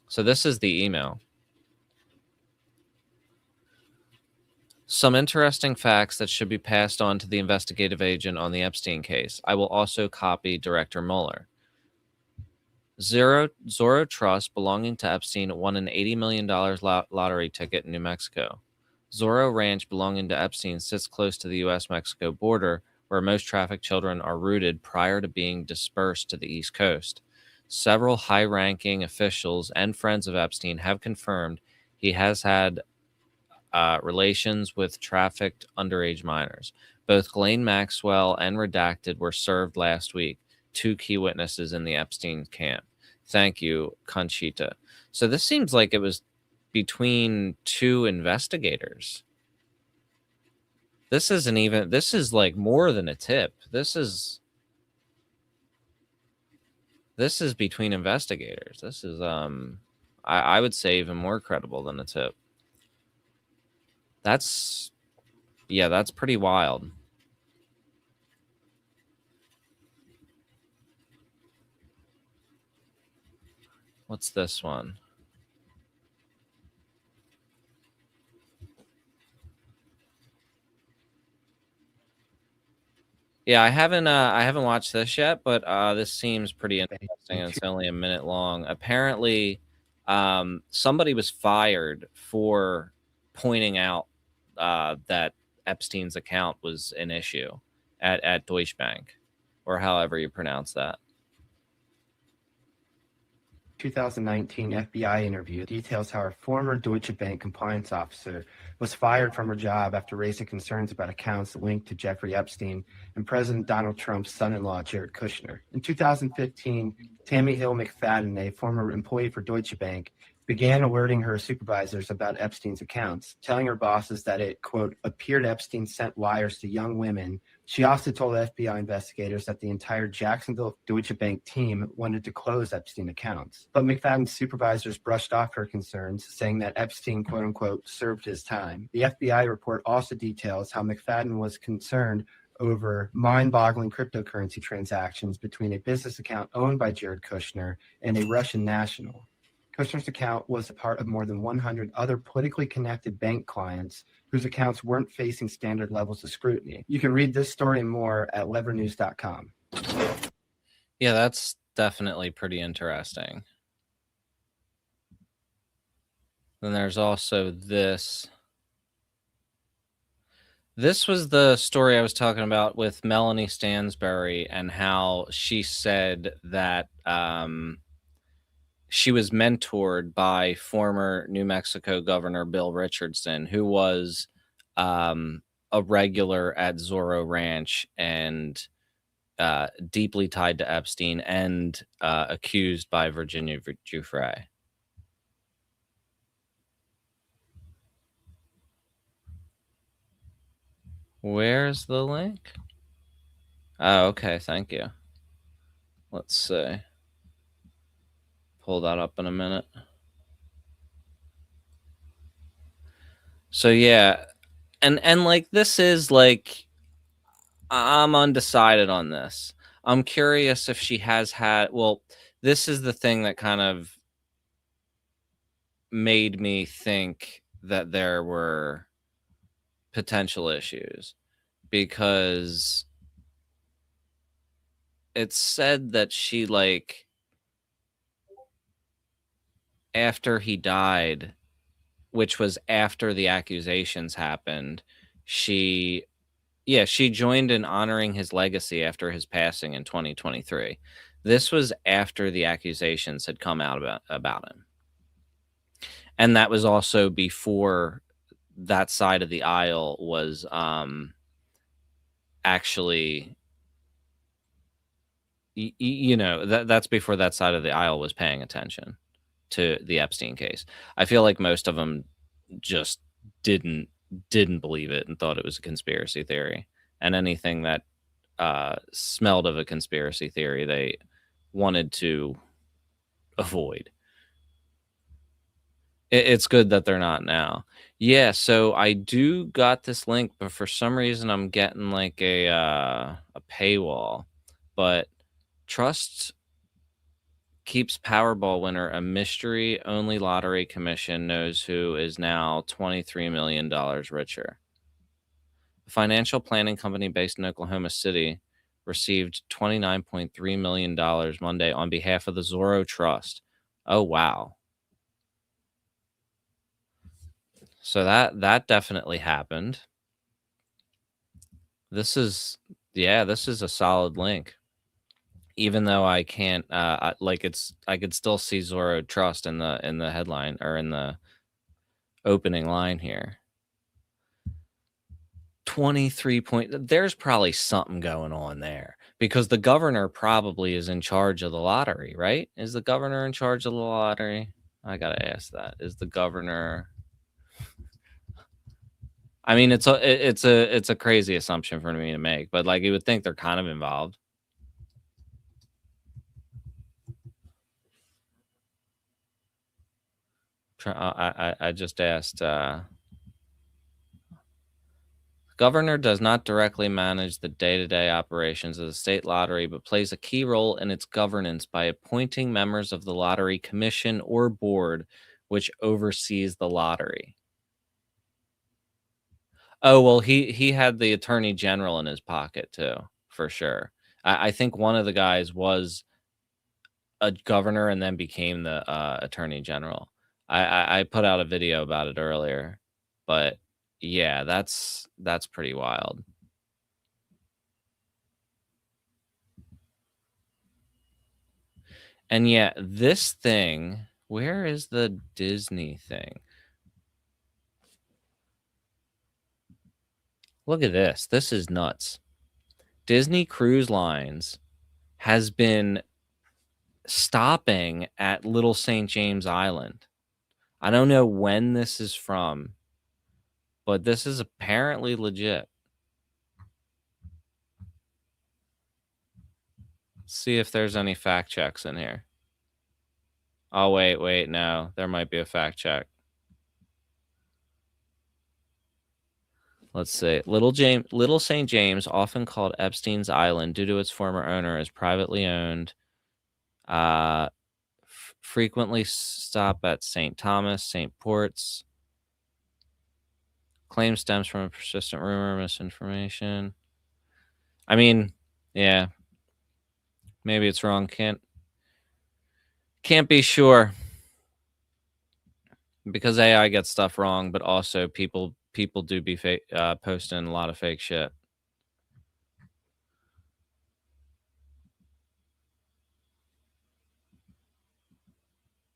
Speaker 1: So this is the email. Some interesting facts that should be passed on to the investigative agent on the Epstein case. I will also copy Director Mueller. Zorro Trust, belonging to Epstein, won an $80 million lottery ticket in New Mexico. Zorro Ranch, belonging to Epstein, sits close to the U.S.-Mexico border, where most trafficked children are rooted prior to being dispersed to the East Coast. Several high-ranking officials and friends of Epstein have confirmed he has had relations with trafficked underage minors. Both Ghislaine Maxwell and Redacted were served last week, 2 key witnesses in the Epstein camp. Thank you, Conchita. So this seems like it was between 2 investigators. This is like more than a tip. This is between investigators. This is I would say even more credible than a tip. That's pretty wild. What's this one? Yeah, I haven't watched this yet, but this seems pretty interesting. It's only a minute long. Apparently, somebody was fired for pointing out that Epstein's account was an issue at Deutsche Bank, or however you pronounce that.
Speaker 10: 2019 FBI interview details how a former Deutsche Bank compliance officer was fired from her job after raising concerns about accounts linked to Jeffrey Epstein and President Donald Trump's son-in-law, Jared Kushner. In 2015, Tammy Hill McFadden, a former employee for Deutsche Bank, began alerting her supervisors about Epstein's accounts, telling her bosses that it, quote, appeared Epstein sent wires to young women. She also told FBI investigators that the entire Jacksonville Deutsche Bank team wanted to close Epstein accounts. But McFadden's supervisors brushed off her concerns, saying that Epstein, quote unquote, served his time. The FBI report also details how McFadden was concerned over mind-boggling cryptocurrency transactions between a business account owned by Jared Kushner and a Russian national. Kushner's account was a part of more than 100 other politically connected bank clients whose accounts weren't facing standard levels of scrutiny. You can read this story and more at levernews.com.
Speaker 1: Yeah, that's definitely pretty interesting. Then there's also this. This was the story I was talking about with Melanie Stansbury and how she said that she was mentored by former New Mexico Governor Bill Richardson, who was a regular at Zorro Ranch and deeply tied to Epstein and accused by Virginia Giuffre. Where's the link? Oh, okay. Thank you. Let's see. Pull that up in a minute. So yeah, and like this is like I'm undecided on this. I'm curious if she has had. Well, this is the thing that kind of made me think that there were potential issues because it's said that she like after he died, which was after the accusations happened, she joined in honoring his legacy after his passing in 2023. This was after the accusations had come out about him. And that was also before that side of the aisle was actually that's before that side of the aisle was paying attention to the Epstein case. I feel like most of them just didn't believe it and thought it was a conspiracy theory, and anything that smelled of a conspiracy theory they wanted to avoid. It's good that they're not now. Yeah, so I do got this link, but for some reason I'm getting like a paywall. But Trust keeps Powerball winner a mystery only lottery commission knows who is now $23 million richer. A financial planning company based in Oklahoma City received $29.3 million Monday on behalf of the Zorro Trust. Oh, wow. So that definitely happened. This is a solid link. Even though I can't I could still see Zorro Trust in the headline or in the opening line here. 23 point. There's probably something going on there because the governor probably is in charge of the lottery, right? Is the governor in charge of the lottery? I got to ask that. Is the governor I mean, it's a crazy assumption for me to make, but like you would think they're kind of involved. I just asked. Governor does not directly manage the day-to-day operations of the state lottery, but plays a key role in its governance by appointing members of the lottery commission or board, which oversees the lottery. Oh, well, he had the attorney general in his pocket too, for sure. I think one of the guys was a governor and then became the attorney general. I put out a video about it earlier, but yeah, that's pretty wild. And yeah, this thing, where is the Disney thing? Look at this. This is nuts. Disney Cruise Lines has been stopping at Little St. James Island. I don't know when this is from, but this is apparently legit. Let's see if there's any fact checks in here. Oh, wait, no. There might be a fact check. Let's see. Little St. James, often called Epstein's Island due to its former owner, is privately owned. Frequently stop at St. Thomas, St. Ports. Claim stems from a persistent rumor, misinformation. I mean, yeah. Maybe it's wrong. Can't be sure. because AI gets stuff wrong, but also people do be posting a lot of fake shit.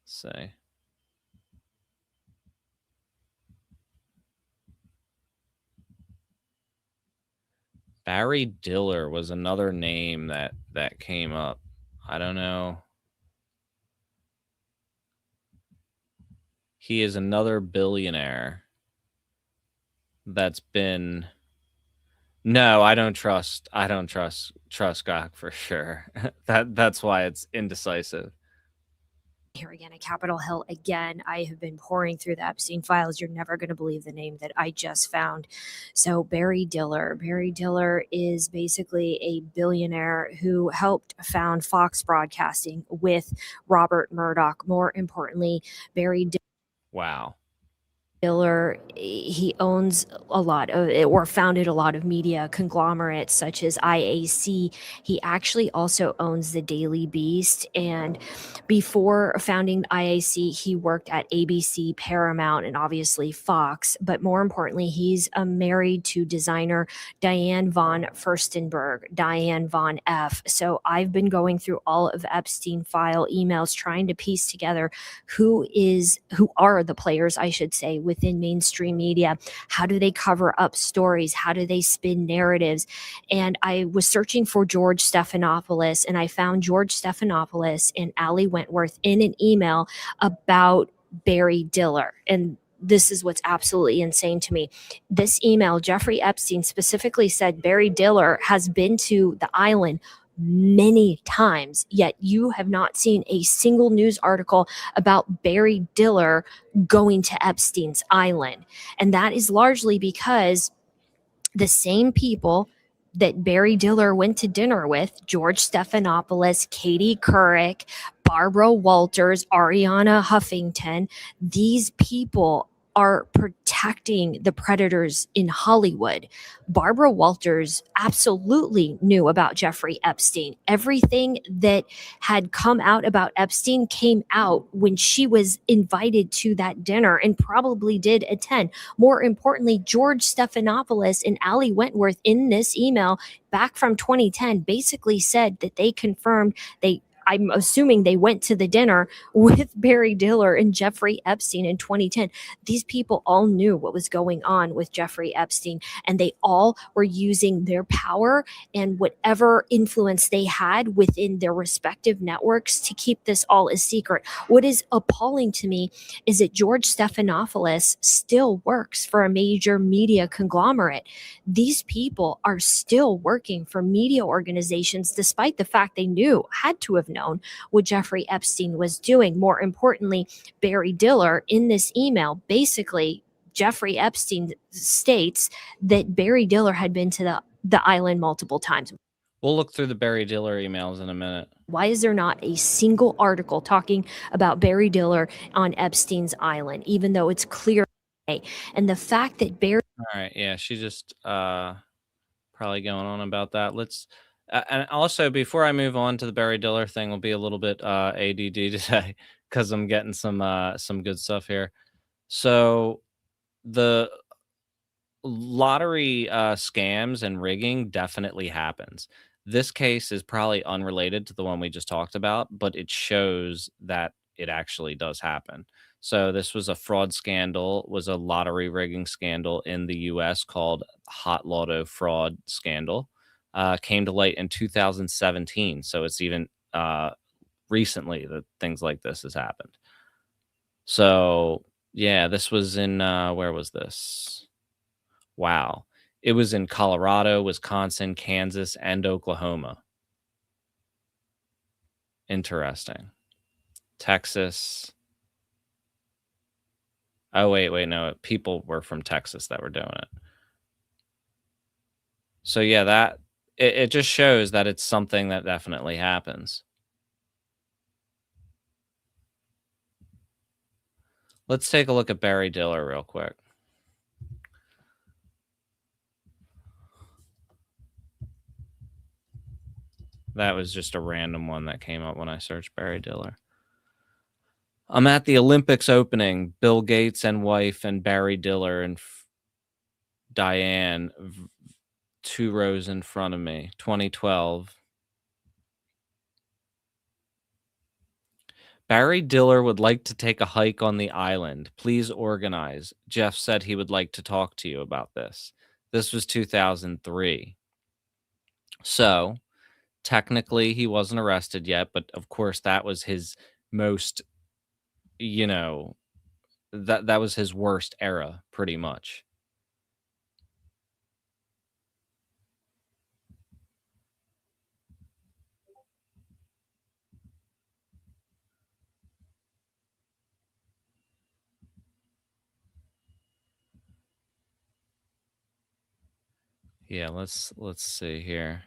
Speaker 1: Say. Barry Diller was another name that came up. I don't know. He is another billionaire that's been. No, I don't trust Gok for sure. That's why it's indecisive.
Speaker 11: Here again at Capitol Hill again. I have been pouring through the Epstein files. You're never going to believe the name that I just found. So Barry Diller. Barry Diller is basically a billionaire who helped found Fox Broadcasting with Robert Murdoch. More importantly, Barry
Speaker 1: Wow.
Speaker 11: Diller, he owns a lot of, or founded a lot of media conglomerates such as IAC. He actually also owns the Daily Beast. And before founding IAC, he worked at ABC, Paramount, and obviously Fox. But more importantly, he's married to designer Diane von Furstenberg, Diane von F. So I've been going through all of Epstein file emails trying to piece together who are the players, I should say, within mainstream media. How do they cover up stories? How do they spin narratives? And I was searching for George Stephanopoulos, and I found George Stephanopoulos and Ali Wentworth in an email about Barry Diller. And this is what's absolutely insane to me. This email, Jeffrey Epstein specifically said Barry Diller has been to the island many times, yet you have not seen a single news article about Barry Diller going to Epstein's island. And that is largely because the same people that Barry Diller went to dinner with, George Stephanopoulos, Katie Couric, Barbara Walters, Ariana Huffington, these people are protecting the predators in Hollywood. Barbara Walters absolutely knew about Jeffrey Epstein. Everything that had come out about Epstein came out when she was invited to that dinner and probably did attend. More importantly, George Stephanopoulos and Ali Wentworth in this email back from 2010 basically said that they confirmed I'm assuming they went to the dinner with Barry Diller and Jeffrey Epstein in 2010. These people all knew what was going on with Jeffrey Epstein, and they all were using their power and whatever influence they had within their respective networks to keep this all a secret. What is appalling to me is that George Stephanopoulos still works for a major media conglomerate. These people are still working for media organizations despite the fact they had to have known what Jeffrey Epstein was doing. More importantly, Barry Diller in this email, basically Jeffrey Epstein states that Barry Diller had been to the island multiple times.
Speaker 1: We'll look through the Barry Diller emails in a minute.
Speaker 11: Why is there not a single article talking about Barry Diller on Epstein's island, even though it's clear? And the fact that Barry...
Speaker 1: All right, yeah, she's just probably going on about that. Let's and also, before I move on to the Barry Diller thing, we'll be a little bit ADD today because I'm getting some good stuff here. So the lottery scams and rigging definitely happens. This case is probably unrelated to the one we just talked about, but it shows that it actually does happen. So this was a fraud scandal, was a lottery rigging scandal in the US called Hot Lotto fraud scandal. Came to light in 2017. So it's even recently that things like this has happened. So yeah, this was in where was this? Wow. It was in Colorado, Wisconsin, Kansas, and Oklahoma. Interesting. Texas. Oh, wait, no. People were from Texas that were doing it. So yeah, it just shows that it's something that definitely happens. Let's take a look at Barry Diller real quick. That was just a random one that came up when I searched Barry Diller. I'm at the Olympics opening. Bill Gates and wife and Barry Diller and Diane, 2 rows in front of me. 2012. Barry Diller would like to take a hike on the island. Please organize. Jeff said he would like to talk to you about this. This was 2003. So technically he wasn't arrested yet, but of course that was his most, you know, that was his worst era pretty much. Yeah, let's see here.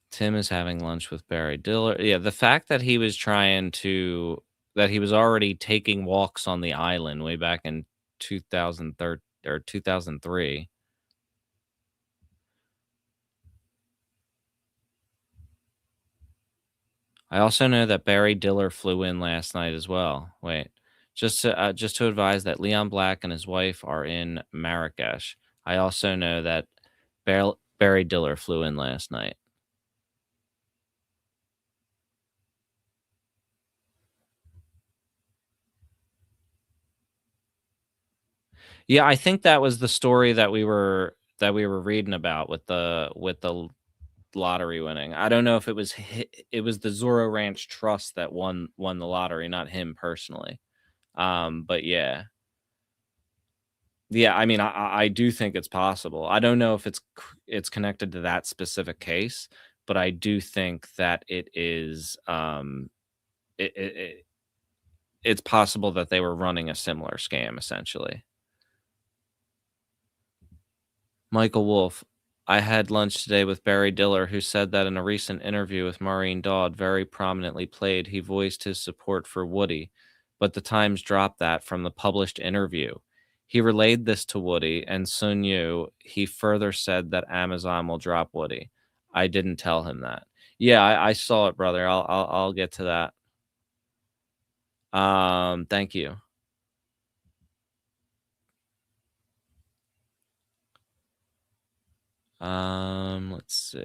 Speaker 1: Tim is having lunch with Barry Diller. Yeah, the fact that he was that he was already taking walks on the island way back in 2003 or 2003. I also know that Barry Diller flew in last night as well. Wait, just to advise that Leon Black and his wife are in Marrakesh. I also know that Barry Diller flew in last night. Yeah, I think that was the story that we were reading about with the lottery winning. I don't know if it was it was the Zorro Ranch Trust that won the lottery, not him personally. But yeah. Yeah, I mean, I do think it's possible. I don't know if it's connected to that specific case, but I do think that it is it's possible that they were running a similar scam essentially. Michael Wolf, I had lunch today with Barry Diller, who said that in a recent interview with Maureen Dodd, very prominently played, he voiced his support for Woody, but the Times dropped that from the published interview. He relayed this to Woody and Sun Yu. He further said that Amazon will drop Woody. I didn't tell him that. Yeah, I saw it, brother. I'll get to that. Thank you. Let's see.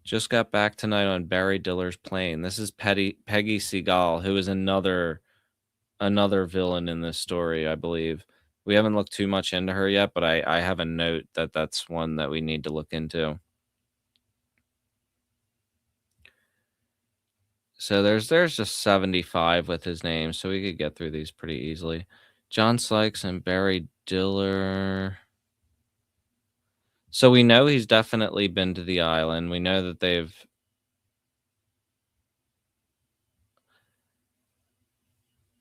Speaker 1: Just got back tonight on Barry Diller's plane. This is Peggy Segal, who is another villain in this story, I believe. We haven't looked too much into her yet, but I have a note that that's one that we need to look into. So there's just 75 with his name, so we could get through these pretty easily. John Sykes and Barry Diller. So we know he's definitely been to the island. We know that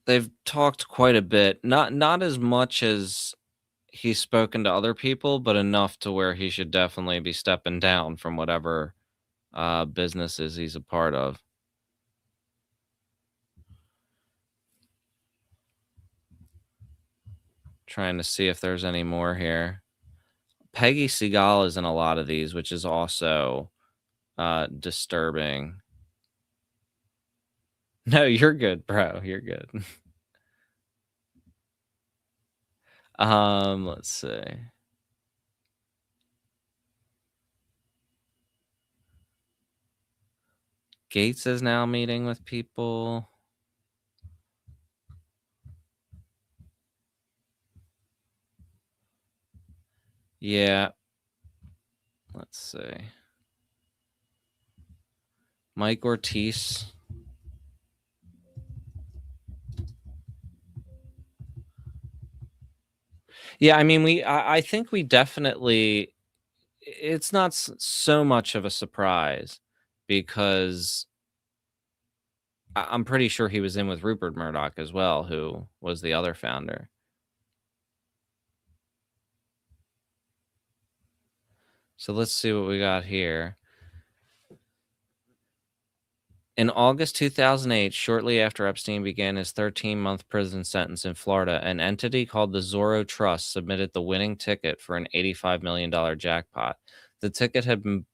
Speaker 1: they've talked quite a bit. Not as much as he's spoken to other people, but enough to where he should definitely be stepping down from whatever businesses he's a part of. Trying to see if there's any more here. Peggy Segal is in a lot of these, which is also disturbing. No, you're good, bro. You're good. Let's see. Gates is now meeting with people. Yeah. Let's see. Mike Ortiz. Yeah, I mean, I think we definitely, it's not so much of a surprise because I'm pretty sure he was in with Rupert Murdoch as well, who was the other founder. So let's see what we got here. In August 2008, shortly after Epstein began his 13-month prison sentence in Florida, an entity called the Zorro Trust submitted the winning ticket for an $85 million jackpot. The ticket had been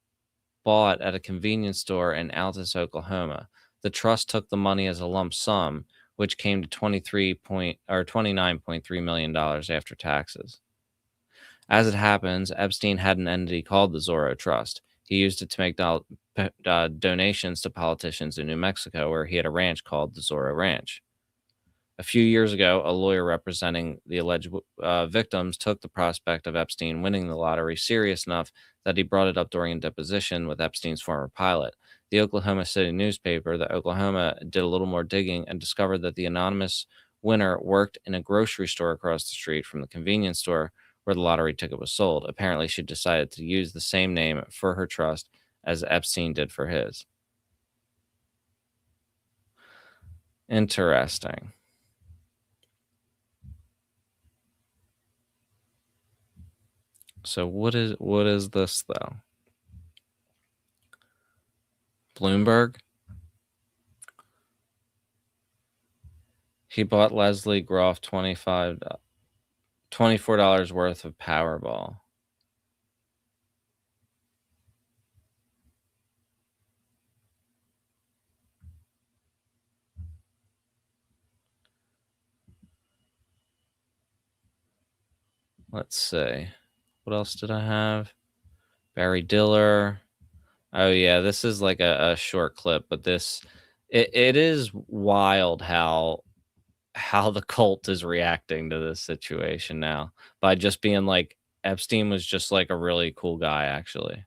Speaker 1: bought at a convenience store in Altus, Oklahoma. The trust took the money as a lump sum, which came to $29.3 million after taxes. As it happens, Epstein had an entity called the Zorro Trust. He used it to make donations to politicians in New Mexico, where he had a ranch called the Zorro Ranch. A few years ago, a lawyer representing the alleged victims took the prospect of Epstein winning the lottery serious enough that he brought it up during a deposition with Epstein's former pilot. The Oklahoma City newspaper, the Oklahoma, did a little more digging and discovered that the anonymous winner worked in a grocery store across the street from the convenience store where the lottery ticket was sold. Apparently, she decided to use the same name for her trust as Epstein did for his. Interesting. So what is this though? Bloomberg? He bought Leslie Groff $24 worth of Powerball. Let's see. What else did I have? Barry Diller. Oh yeah, this is like a short clip, but it is wild how the cult is reacting to this situation now by just being like Epstein was just like a really cool guy, actually.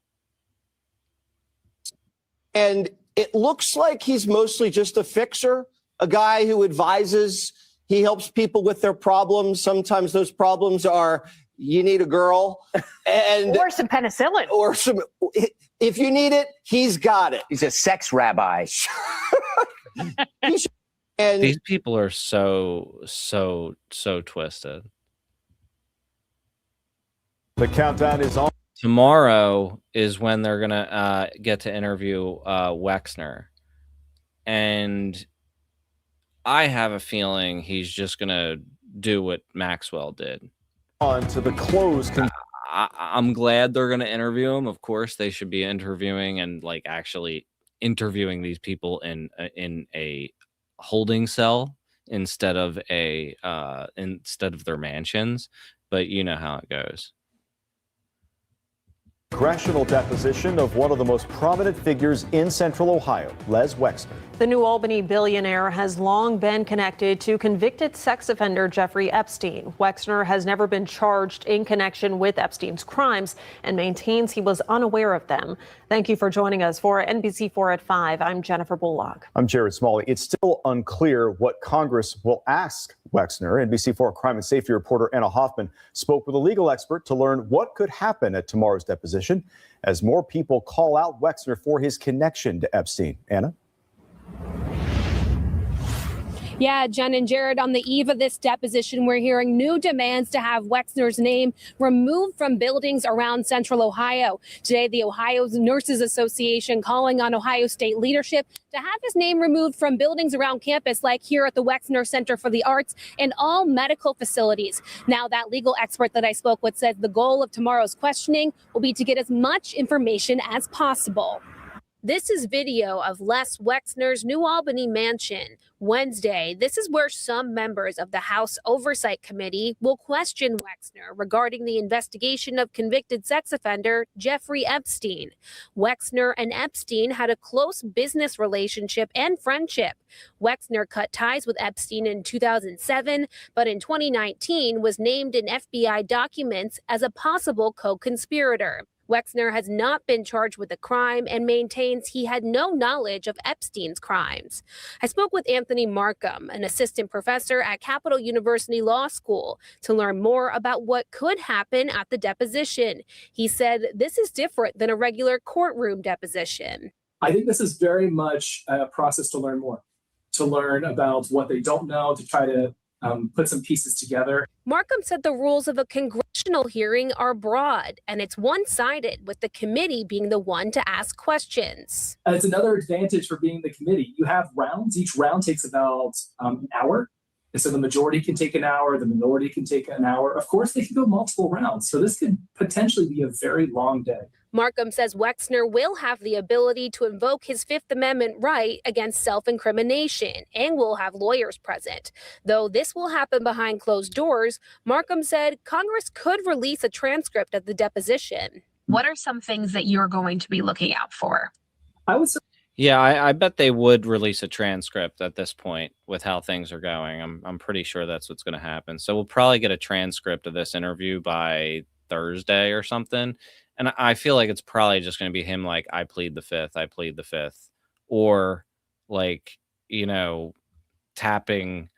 Speaker 12: And it looks like he's mostly just a fixer, a guy who advises. He helps people with their problems. Sometimes those problems are you need a girl and
Speaker 13: or some penicillin
Speaker 12: or some. If you need it, he's got it.
Speaker 14: He's a sex rabbi.
Speaker 12: And
Speaker 1: these people are so twisted.
Speaker 15: The countdown is on.
Speaker 1: Tomorrow is when they're gonna get to interview Wexner, and I have a feeling he's just gonna do what Maxwell did.
Speaker 15: On to the close.
Speaker 1: I'm glad they're gonna interview him. Of course, they should be interviewing and like actually interviewing these people in a holding cell instead of their mansions. But you know how it goes.
Speaker 15: Congressional deposition of one of the most prominent figures in Central Ohio, Les Wexner.
Speaker 16: The New Albany billionaire has long been connected to convicted sex offender Jeffrey Epstein. Wexner has never been charged in connection with Epstein's crimes and maintains he was unaware of them. Thank you for joining us for NBC4 at 5. I'm Jennifer Bullock.
Speaker 15: I'm Jared Smalley. It's still unclear what Congress will ask Wexner. NBC4 crime and safety reporter Anna Hoffman spoke with a legal expert to learn what could happen at tomorrow's deposition as more people call out Wexner for his connection to Epstein. Anna?
Speaker 17: Yeah, Jen and Jared, on the eve of this deposition, we're hearing new demands to have Wexner's name removed from buildings around Central Ohio. Today, the Ohio Nurses Association calling on Ohio State leadership to have his name removed from buildings around campus, like here at the Wexner Center for the Arts and all medical facilities. Now, that legal expert that I spoke with says the goal of tomorrow's questioning will be to get as much information as possible. This is video of Les Wexner's New Albany mansion. Wednesday, this is where some members of the House Oversight Committee will question Wexner regarding the investigation of convicted sex offender Jeffrey Epstein. Wexner and Epstein had a close business relationship and friendship. Wexner cut ties with Epstein in 2007, but in 2019 was named in FBI documents as a possible co-conspirator. Wexner has not been charged with a crime and maintains he had no knowledge of Epstein's crimes. I spoke with Anthony Markham, an assistant professor at Capital University Law School, to learn more about what could happen at the deposition. He said this is different than a regular courtroom deposition.
Speaker 18: I think this is very much a process to learn more, to learn about what they don't know, to try to
Speaker 13: put some pieces together.
Speaker 17: Markham said the rules of a congressional hearing are broad and it's one-sided, with the committee being the one to ask questions.
Speaker 13: It's another advantage for being the committee. You have rounds. Each round takes about an hour. And so the majority can take an hour, the minority can take an hour. Of course, they can go multiple rounds. So this could potentially be a very long day.
Speaker 17: Markham says Wexner will have the ability to invoke his Fifth Amendment right against self-incrimination and will have lawyers present. Though this will happen behind closed doors, Markham said Congress could release a transcript of the deposition.
Speaker 14: What are some things that you're going to be looking out for?
Speaker 13: I would say,
Speaker 1: Yeah, I bet they would release a transcript at this point with how things are going. I'm pretty sure that's what's going to happen. So we'll probably get a transcript of this interview by Thursday or something. And I feel like it's probably just going to be him like, I plead the fifth, I plead the fifth. Or like, you know, tapping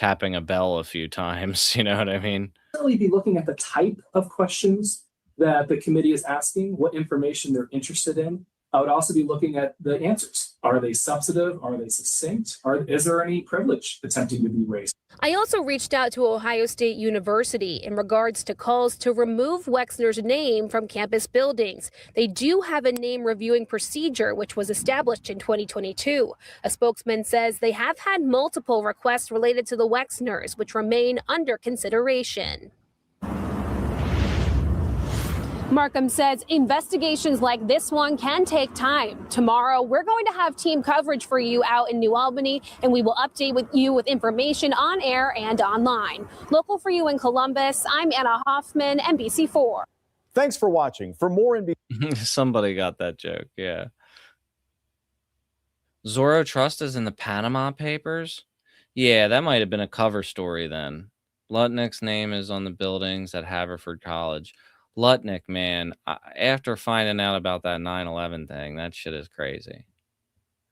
Speaker 1: a bell a few times. You know what I mean?
Speaker 13: really be looking at the type of questions that the committee is asking, what information they're interested in. I would also be looking at the answers. Are they substantive? Are they succinct? Is there any privilege attempting to be raised?
Speaker 17: I also reached out to Ohio State University in regards to calls to remove Wexner's name from campus buildings. They do have a name reviewing procedure, which was established in 2022. A spokesman says they have had multiple requests related to the Wexners, which remain under consideration. Markham says investigations like this one can take time. Tomorrow, we're going to have team coverage for you out in New Albany, and we will update you with information on air and online. Local for you in Columbus, I'm Anna Hoffman, NBC4.
Speaker 15: Thanks for watching. For more NBC...
Speaker 1: Somebody got that joke, yeah. Zorro Trust is in the Panama Papers? Yeah, that might have been a cover story then. Lutnick's name is on the buildings at Haverford College. Lutnick, man, after finding out about that 9/11 thing, that shit is crazy.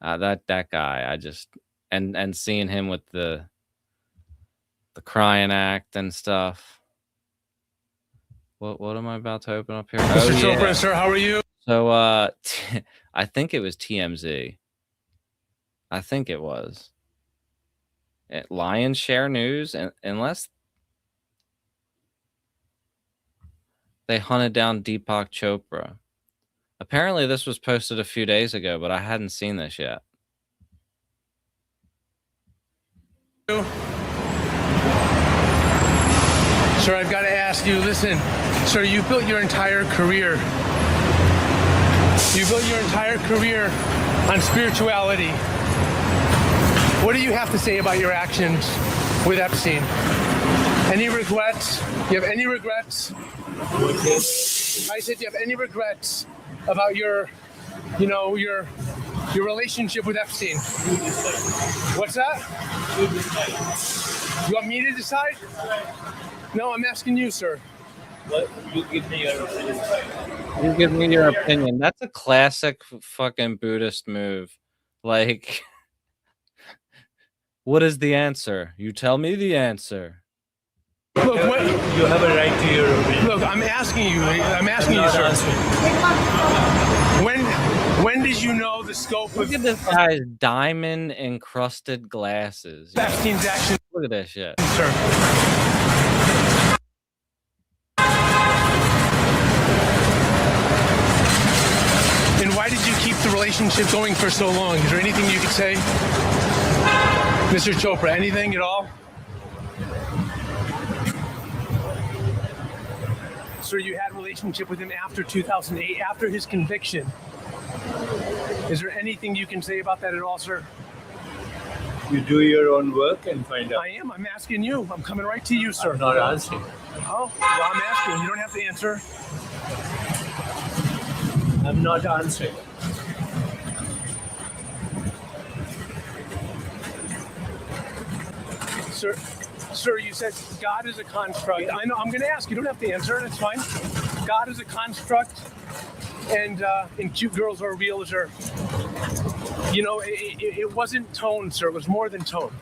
Speaker 1: That guy, I just and seeing him with the crying act and stuff. What am I about to open up here?
Speaker 18: Mr. Chopra,
Speaker 1: Yeah.
Speaker 18: sir, how are you?
Speaker 1: So I think it was TMZ. I think it was. Lion's Share News, unless they hunted down Deepak Chopra. Apparently, this was posted a few days ago, but I hadn't seen this yet.
Speaker 18: Sir, I've got to ask you, listen, sir, you built your entire career. You built your entire career on spirituality. What do you have to say about your actions with Epstein? Any regrets? You have any regrets? I said, do you have any regrets about your relationship with Epstein? What's that? You want me to decide? No, I'm asking you, sir.
Speaker 1: You give me your opinion. You give me your opinion. That's a classic fucking Buddhist move. Like, what is the answer? You tell me the answer.
Speaker 18: Look, you have a right to your opinion. Look, I'm asking you, sir. When did you know the scope
Speaker 1: Look
Speaker 18: of
Speaker 1: at this guy's diamond encrusted glasses.
Speaker 18: Epstein's action?
Speaker 1: Look at this shit.
Speaker 18: Sir. And why did you keep the relationship going for so long? Is there anything you could say? Mr. Chopra, anything at all? Sir, you had a relationship with him after 2008, after his conviction. Is there anything you can say about that at all, sir?
Speaker 19: You do your own work and find out.
Speaker 18: I am. I'm asking you. I'm coming right to you, sir.
Speaker 19: I'm not answering.
Speaker 18: Oh, well, I'm asking. You don't have to answer.
Speaker 19: I'm not answering.
Speaker 18: Sir, you said God is a construct. I know. I'm going to ask. You don't have to answer. That's fine. God is a construct, and cute girls are real, sir. You know, it wasn't tone, sir. It was more than tone.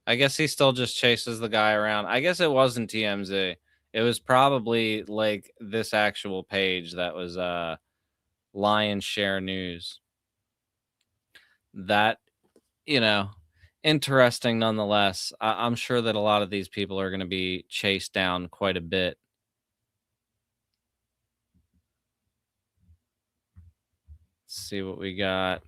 Speaker 1: I guess he still just chases the guy around. I guess it wasn't TMZ. It was probably like this actual page that was Lion Share News. That, you know, interesting nonetheless. I'm sure that a lot of these people are going to be chased down quite a bit. Let's see what we got.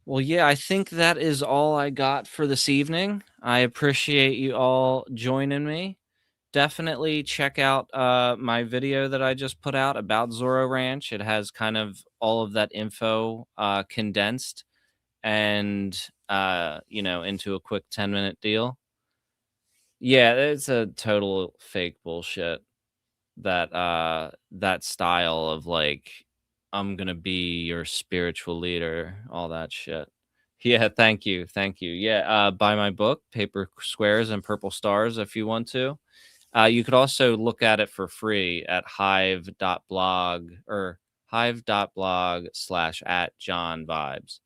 Speaker 1: Well, yeah, I think that is all I got for this evening. I appreciate you all joining me. Definitely check out my video that I just put out about Zorro Ranch. It has kind of all of that info condensed and into a quick 10-minute deal. Yeah, it's a total fake bullshit. That style of like, I'm gonna be your spiritual leader, all that shit. Yeah, thank you, thank you. Yeah, buy my book, Paper Squares and Purple Stars, if you want to. You could also look at it for free at hive.blog or hive.blog/@JohnVibes.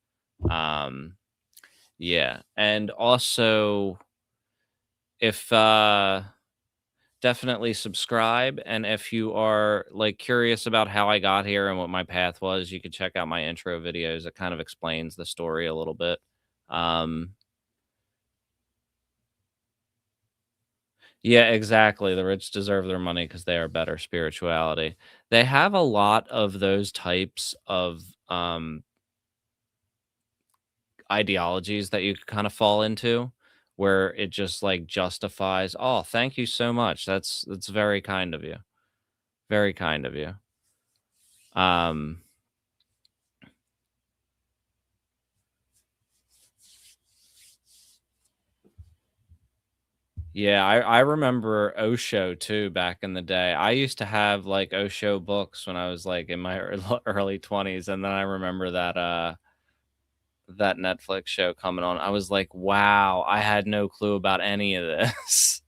Speaker 1: Yeah, and also if definitely subscribe, and if you are like curious about how I got here and what my path was, you could check out my intro videos. It kind of explains the story a little bit. Yeah, exactly. The rich deserve their money because they are better spirituality. They have a lot of those types of ideologies that you could kind of fall into where it just like justifies, oh, thank you so much. That's very kind of you. Very kind of you. Um Yeah, I remember Osho too back in the day. I used to have like Osho books when I was like in my early 20s, and then I remember that Netflix show coming on. I was like, wow, I had no clue about any of this.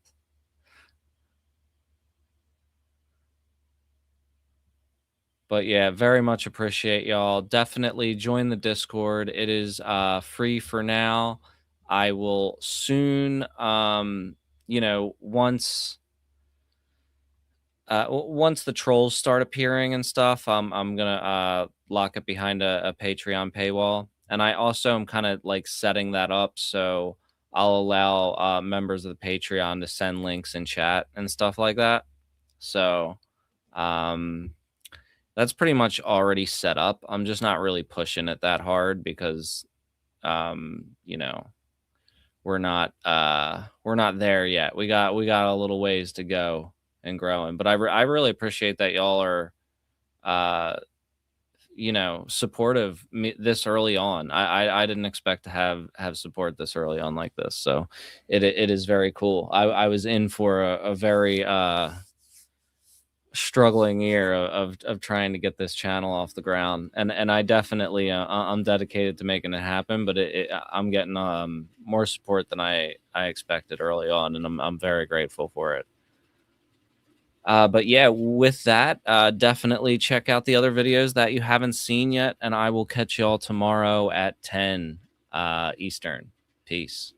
Speaker 1: But yeah, very much appreciate y'all. Definitely join the Discord. It is free for now. I will soon once once the trolls start appearing and stuff, I'm gonna lock it behind a Patreon paywall, and I also am kind of like setting that up so I'll allow members of the Patreon to send links in chat and stuff like that. So um, that's pretty much already set up. I'm just not really pushing it that hard because you know we're not there yet. We got a little ways to go and growing. But I really appreciate that y'all are uh supportive this early on. I didn't expect to have support this early on like this. So it is very cool. I was in for a very struggling year of trying to get this channel off the ground, and I definitely I'm dedicated to making it happen, but I'm getting more support than I expected early on, and I'm very grateful for it. But yeah, with that, definitely check out the other videos that you haven't seen yet, and I will catch y'all tomorrow at 10 Eastern. Peace.